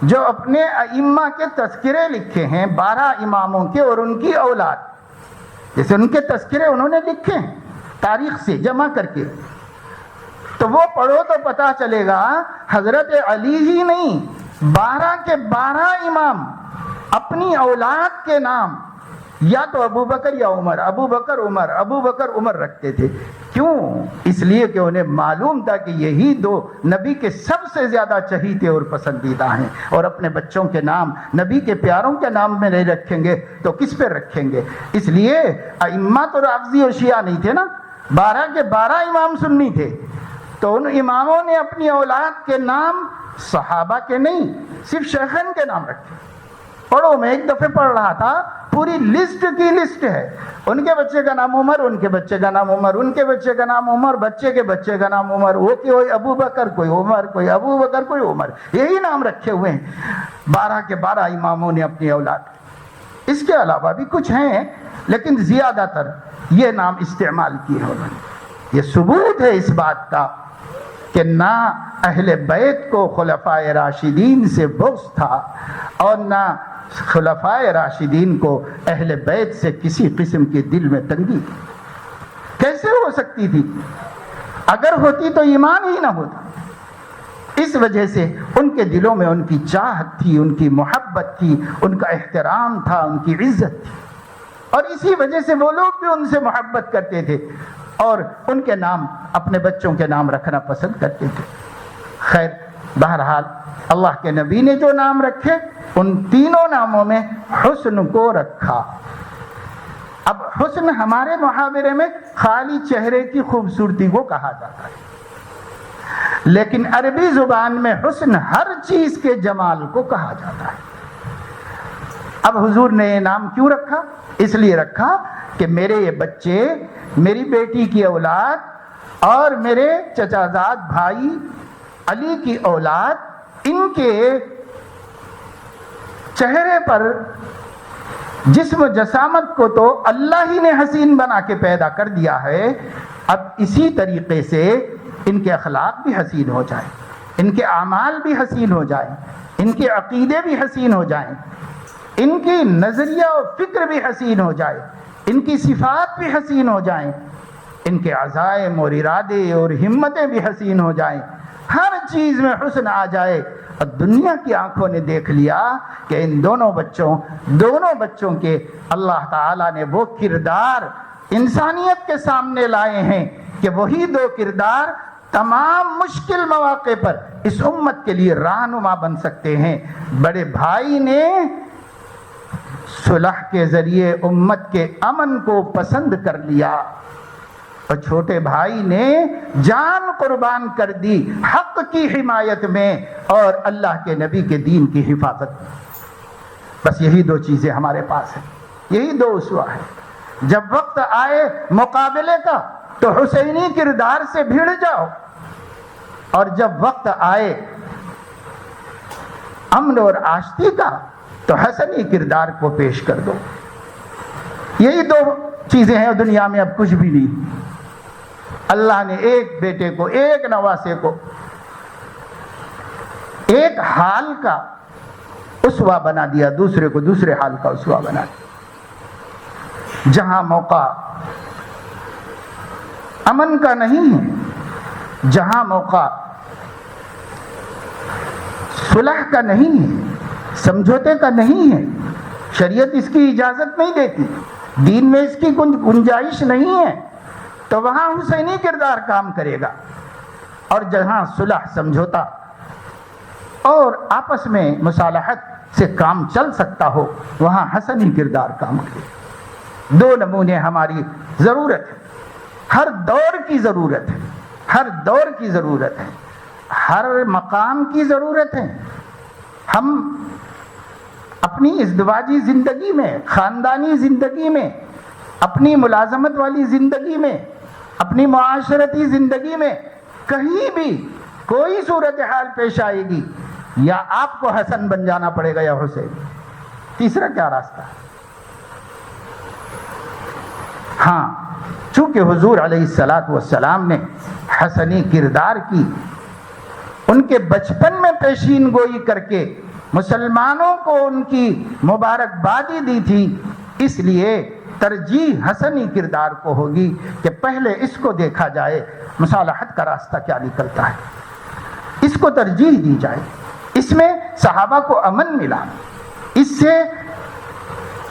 جو اپنے ائمہ کے تذکرے لکھے ہیں، 12 اماموں کے اور ان کی اولاد، جیسے ان کے تذکرے انہوں نے لکھے ہیں تاریخ سے جمع کر کے، تو وہ پڑھو تو پتہ چلے گا حضرت علی ہی نہیں، 12 کے 12 امام اپنی اولاد کے نام یا تو ابو بکر یا عمر، ابو بکر عمر، ابو بکر عمر رکھتے تھے۔ کیوں؟ اس لیے کہ انہیں معلوم تھا کہ یہی دو نبی کے سب سے زیادہ چہیتے اور پسندیدہ ہیں، اور اپنے بچوں کے نام نبی کے پیاروں کے نام میں نہیں رکھیں گے تو کس پہ رکھیں گے؟ اس لیے ائمہ تو رافضی اور شیعہ نہیں تھے نا، 12 کے 12 امام سنی تھے، تو ان اماموں نے اپنی اولاد کے نام صحابہ کے نہیں، صرف شیخین کے نام رکھے۔ پڑھو، میں ایک دفعہ پڑھ رہا تھا، پوری لسٹ کی لسٹ ہے، ان کے بچے کا نام عمر، ان کے بچے کا نام عمر، ان کے بچے کا نام عمر، بچے کے بچے کا نام عمر، وہ کوئی ابو بکر، کوئی عمر، کوئی ابو بکر، کوئی عمر، یہی نام رکھے ہوئے ہیں 12 کے 12 اماموں نے اپنی اولاد۔ اس کے علاوہ بھی کچھ ہیں، لیکن زیادہ تر یہ نام استعمال کیے انہوں نے۔ یہ ثبوت ہے اس بات کا کہ نہ اہل بیت کو خلفائے راشدین سے بغض تھا، اور نہ خلفائے راشدین کو اہل بیت سے کسی قسم کی دل میں تنگی تھی۔ کیسے ہو سکتی تھی؟ اگر ہوتی تو ایمان ہی نہ ہوتا۔ اس وجہ سے ان کے دلوں میں ان کی چاہت تھی، ان کی محبت تھی، ان کا احترام تھا، ان کی عزت تھی، اور اسی وجہ سے وہ لوگ بھی ان سے محبت کرتے تھے اور ان کے نام اپنے بچوں کے نام رکھنا پسند کرتے تھے. خیر بہرحال اللہ کے نبی نے جو نام رکھے ان تینوں ناموں میں حسن کو رکھا. اب حسن ہمارے محاورے میں خالی چہرے کی خوبصورتی کو کہا جاتا ہے، لیکن عربی زبان میں حسن ہر چیز کے جمال کو کہا جاتا ہے. اب حضور نے یہ نام کیوں رکھا؟ اس لیے رکھا کہ میرے یہ بچے، میری بیٹی کی اولاد اور میرے چچا زاد بھائی علی کی اولاد، ان کے چہرے پر جسم جسامت کو تو اللہ ہی نے حسین بنا کے پیدا کر دیا ہے، اب اسی طریقے سے ان کے اخلاق بھی حسین ہو جائیں، ان کے اعمال بھی حسین ہو جائیں، ان کے عقیدے بھی حسین ہو جائیں، ان کی نظریہ و فکر بھی حسین ہو جائے، ان کی صفات بھی حسین ہو جائیں، ان کے عزائم اور ارادے اور ہمتیں بھی حسین ہو جائیں، ہر چیز میں حسن آ جائے. اور دنیا کی آنکھوں نے دیکھ لیا کہ ان دونوں بچوں کے اللہ تعالیٰ نے وہ کردار انسانیت کے سامنے لائے ہیں کہ وہی دو کردار تمام مشکل مواقع پر اس امت کے لیے رہنما بن سکتے ہیں. بڑے بھائی نے صلح کے ذریعے امت کے امن کو پسند کر لیا اور چھوٹے بھائی نے جان قربان کر دی حق کی حمایت میں اور اللہ کے نبی کے دین کی حفاظت میں. بس یہی دو چیزیں ہمارے پاس ہیں، یہی دو اسوہ ہیں. جب وقت آئے مقابلے کا تو حسینی کردار سے بھیڑ جاؤ، اور جب وقت آئے امن اور آشتی کا تو حسنی کردار کو پیش کر دو. یہی دو چیزیں ہیں دنیا میں، اب کچھ بھی نہیں. اللہ نے ایک بیٹے کو، ایک نواسے کو ایک حال کا اسوہ بنا دیا، دوسرے کو دوسرے حال کا اسوہ بنا دیا. جہاں موقع امن کا نہیں ہے، جہاں موقع صلح کا نہیں ہے، سمجھوتے کا نہیں ہے، شریعت اس کی اجازت نہیں دیتی، دین میں اس کی گنجائش نہیں ہے، تو وہاں حسینی کردار کام کرے گا. اور جہاں صلح، سمجھوتا اور آپس میں مصالحت سے کام چل سکتا ہو وہاں حسنی کردار کام کرے گا. دو نمونے ہماری ضرورت ہے، ہر دور کی ضرورت ہے، ہر دور کی ضرورت ہے، ہر مقام کی ضرورت ہے. ہم اپنی ازدواجی زندگی میں، خاندانی زندگی میں، اپنی ملازمت والی زندگی میں، اپنی معاشرتی زندگی میں کہیں بھی کوئی صورتحال پیش آئے گی، یا آپ کو حسن بن جانا پڑے گا یا حسین. تیسرا کیا راستہ ہے؟ ہاں، چونکہ حضور علیہ السلام نے حسنی کردار کی، ان کے بچپن میں پیشین گوئی کر کے مسلمانوں کو ان کی مبارکبادی دی تھی، اس لیے ترجیح حسنی کردار کو ہوگی کہ پہلے اس کو دیکھا جائے مصالحت کا راستہ کیا نکلتا ہے، اس کو ترجیح دی جائے. اس میں صحابہ کو امن ملا، اس سے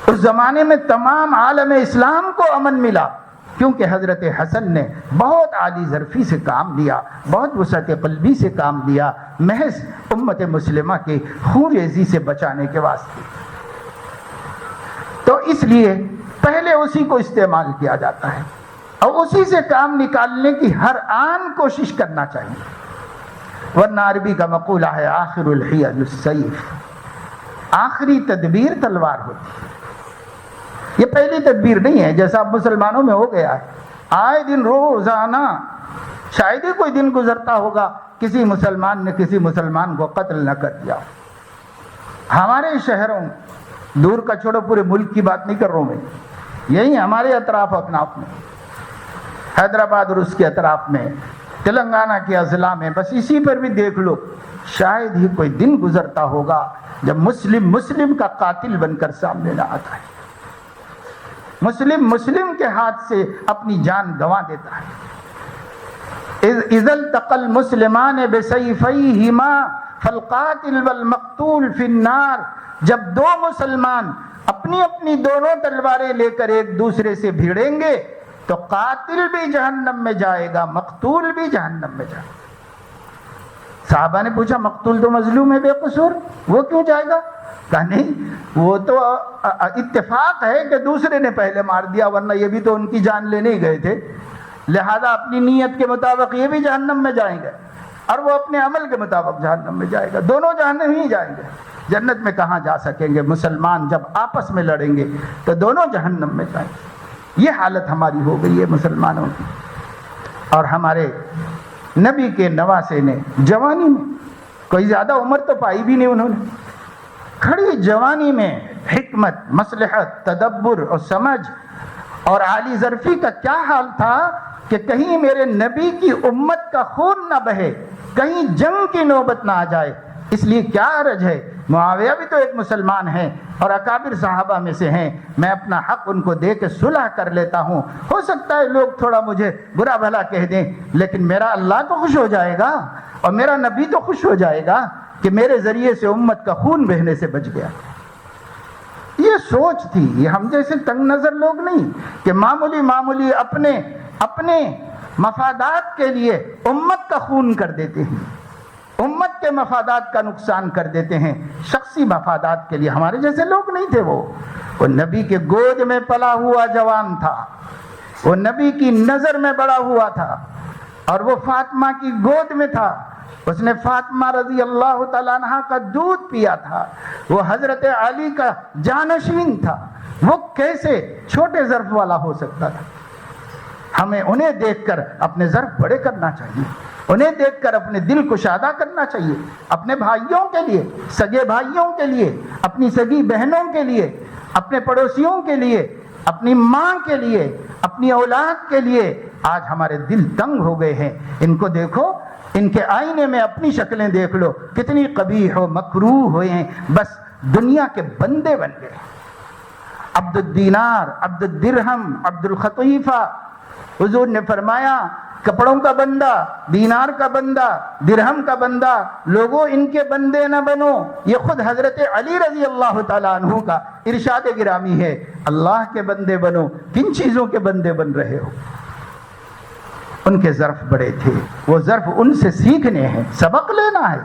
اس زمانے میں تمام عالم اسلام کو امن ملا، کیونکہ حضرت حسن نے بہت عالی ظرفی سے کام لیا، بہت وسعت قلبی سے کام لیا، محض امت مسلمہ کے خون ریزی سے بچانے کے واسطے. تو اس لیے پہلے اسی کو استعمال کیا جاتا ہے اور اسی سے کام نکالنے کی ہر آن کوشش کرنا چاہیے. ورنہ عربی کا مقولہ ہے آخر الحیل السیف، آخری تدبیر تلوار ہوتی ہے. یہ پہلی تدبیر نہیں ہے جیسا اب مسلمانوں میں ہو گیا ہے. آئے دن روزانہ شاید ہی کوئی دن گزرتا ہوگا کسی مسلمان نے کسی مسلمان کو قتل نہ کر دیا. ہمارے شہروں، دور کا چھوڑو، پورے ملک کی بات نہیں کر رہا ہوں میں، یہی ہمارے اطراف اکناف میں، حیدرآباد اور اس کے اطراف میں، تلنگانہ کے اضلاع میں، بس اسی پر بھی دیکھ لو، شاید ہی کوئی دن گزرتا ہوگا جب مسلم کا قاتل بن کر سامنے نہ آتا ہے، مسلم کے ہاتھ سے اپنی جان گنوا دیتا ہے. اذا التقى المسلمان بسيفيهما فالقاتل والمقتول في النار. جب دو مسلمان اپنی اپنی دونوں تلواریں لے کر ایک دوسرے سے بھیڑیں گے تو قاتل بھی جہنم میں جائے گا، مقتول بھی جہنم میں جائے گا۔ صحابہ نے پوچھا مقتول تو مظلوم ہے بے قصور، وہ کیوں جائے گا؟ کہا نہیں، وہ تو اتفاق ہے کہ دوسرے نے پہلے مار دیا، ورنہ یہ بھی تو ان کی جان لینے ہی گئے تھے، لہذا اپنی نیت کے مطابق یہ بھی جہنم میں جائیں گے اور وہ اپنے عمل کے مطابق جہنم میں جائے گا، دونوں جہنم ہی جائیں گے۔ جنت میں کہاں جا سکیں گے؟ مسلمان جب آپس میں لڑیں گے تو دونوں جہنم میں جائیں گے۔ یہ حالت ہماری ہو گئی ہے مسلمانوں کی۔ اور ہمارے نبی کے نواسے نے جوانی میں، کوئی زیادہ عمر تو پائی بھی نہیں انہوں نے، کھڑی جوانی میں حکمت، مصلحت، تدبر اور سمجھ اور عالی ظرفی کا کیا حال تھا کہ کہیں میرے نبی کی امت کا خون نہ بہے، کہیں جنگ کی نوبت نہ آ جائے، اس لیے کیا حرج ہے؟ معاویہ بھی تو ایک مسلمان ہیں اور اکابر صحابہ میں سے ہیں، میں اپنا حق ان کو دے کے صلح کر لیتا ہوں، ہو سکتا ہے لوگ تھوڑا مجھے برا بھلا کہہ دیں، لیکن میرا اللہ تو خوش ہو جائے گا اور میرا نبی تو خوش ہو جائے گا کہ میرے ذریعے سے امت کا خون بہنے سے بچ گیا۔ یہ سوچ تھی، یہ ہم جیسے تنگ نظر لوگ نہیں کہ معمولی اپنے مفادات کے لیے امت کا خون کر دیتے ہیں، امت کے مفادات کا نقصان کر دیتے ہیں، شخصی مفادات کے لیے۔ ہمارے جیسے لوگ نہیں تھے، وہ نبی کے گود میں پلا ہوا جوان تھا، وہ نبی کی نظر میں بڑا ہوا تھا اور وہ فاطمہ کی گود میں تھا، اس نے فاطمہ رضی اللہ تعالیٰ عنہ کا دودھ پیا تھا، وہ حضرت علی کا جانشین تھا، وہ کیسے چھوٹے ظرف والا ہو سکتا تھا؟ ہمیں انہیں دیکھ کر اپنے ظرف بڑے کرنا چاہیے، انہیں دیکھ کر اپنے دل کو شادہ کرنا چاہیے، اپنے بھائیوں کے لیے، سگے بھائیوں کے لیے، اپنی سگی بہنوں کے لیے، اپنے پڑوسیوں کے لیے، اپنی ماں کے لیے، اپنی اولاد کے لیے۔ آج ہمارے دل تنگ ہو گئے ہیں، ان کو دیکھو، ان کے آئینے میں اپنی شکلیں دیکھ لو، کتنی قبیح و مکروہ ہوئے ہیں، بس دنیا کے بندے بن گئے۔ عبد الدینار، عبد الدرہم، عبد الخطیفہ، حضور نے فرمایا کپڑوں کا بندہ، دینار کا بندہ، درہم کا بندہ، لوگوں ان کے بندے نہ بنو۔ یہ خود حضرت علی رضی اللہ تعالیٰ عنہ کا ارشاد گرامی ہے، اللہ کے بندے بنو۔ کن چیزوں کے بندے بن رہے ہو؟ ان کے ظرف بڑے تھے، وہ ظرف ان سے سیکھنے ہیں، سبق لینا ہے۔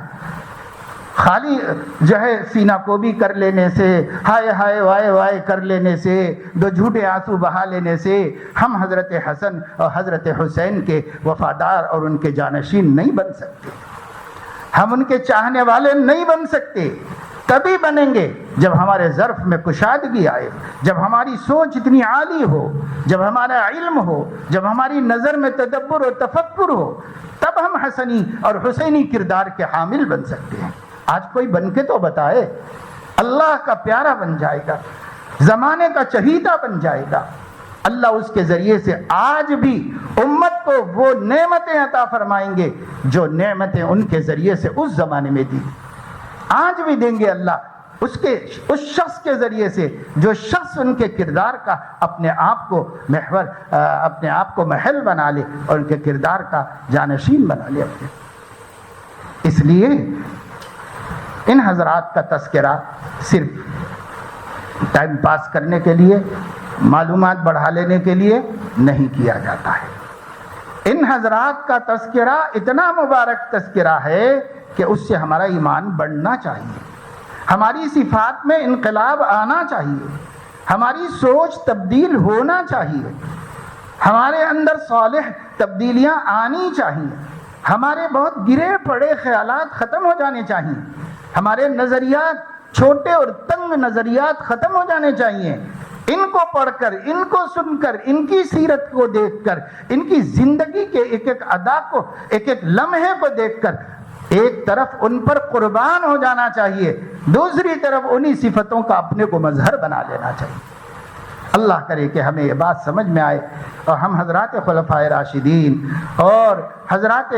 خالی جو ہے سینہ کو بھی کر لینے سے، ہائے ہائے وائے وائے کر لینے سے، دو جھوٹے آنسو بہا لینے سے ہم حضرت حسن اور حضرت حسین کے وفادار اور ان کے جانشین نہیں بن سکتے، ہم ان کے چاہنے والے نہیں بن سکتے۔ تبھی بنیں گے جب ہمارے ظرف میں کشادگی آئے، جب ہماری سوچ اتنی عالی ہو، جب ہمارا علم ہو، جب ہماری نظر میں تدبر و تفکر ہو، تب ہم حسنی اور حسینی کردار کے حامل بن سکتے ہیں۔ آج کوئی بن کے تو بتائے، اللہ کا پیارا بن جائے گا، زمانے کا چہیتا بن جائے گا، اللہ اس کے ذریعے سے آج بھی امت کو وہ نعمتیں عطا فرمائیں گے جو نعمتیں ان کے ذریعے سے اس زمانے میں دی، آج بھی دیں گے اللہ اس شخص کے ذریعے سے جو شخص ان کے کردار کا اپنے آپ کو محور، اپنے آپ کو محل بنا لے اور ان کے کردار کا جانشین بنا لے اپنے۔ اس لیے ان حضرات کا تذکرہ صرف ٹائم پاس کرنے کے لیے، معلومات بڑھا لینے کے لیے نہیں کیا جاتا ہے۔ ان حضرات کا تذکرہ اتنا مبارک تذکرہ ہے کہ اس سے ہمارا ایمان بڑھنا چاہیے، ہماری صفات میں انقلاب آنا چاہیے، ہماری سوچ تبدیل ہونا چاہیے، ہمارے اندر صالح تبدیلیاں آنی چاہیے، ہمارے بہت گرے پڑے خیالات ختم ہو جانے چاہیے، ہمارے نظریات، چھوٹے اور تنگ نظریات ختم ہو جانے چاہیے۔ ان کو پڑھ کر، ان کو سن کر، ان کی سیرت کو دیکھ کر، ان کی زندگی کے ایک ایک ادا کو، ایک ایک لمحے کو دیکھ کر ایک طرف ان پر قربان ہو جانا چاہیے، دوسری طرف انہی صفتوں کا اپنے کو مظہر بنا لینا چاہیے۔ اللہ کرے کہ ہمیں یہ بات سمجھ میں آئے اور ہم حضرات خلفائے راشدین اور حضرات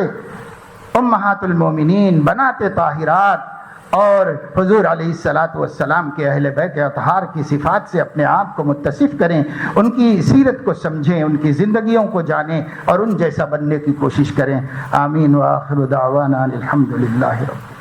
امہات المومنین، بنات طاہرات اور حضور علیہ الصلاۃ والسلام کے اہل بیت اطہار کی صفات سے اپنے آپ کو متصف کریں، ان کی سیرت کو سمجھیں، ان کی زندگیوں کو جانیں اور ان جیسا بننے کی کوشش کریں۔ آمین وآخر دعوانا الحمدللہ رب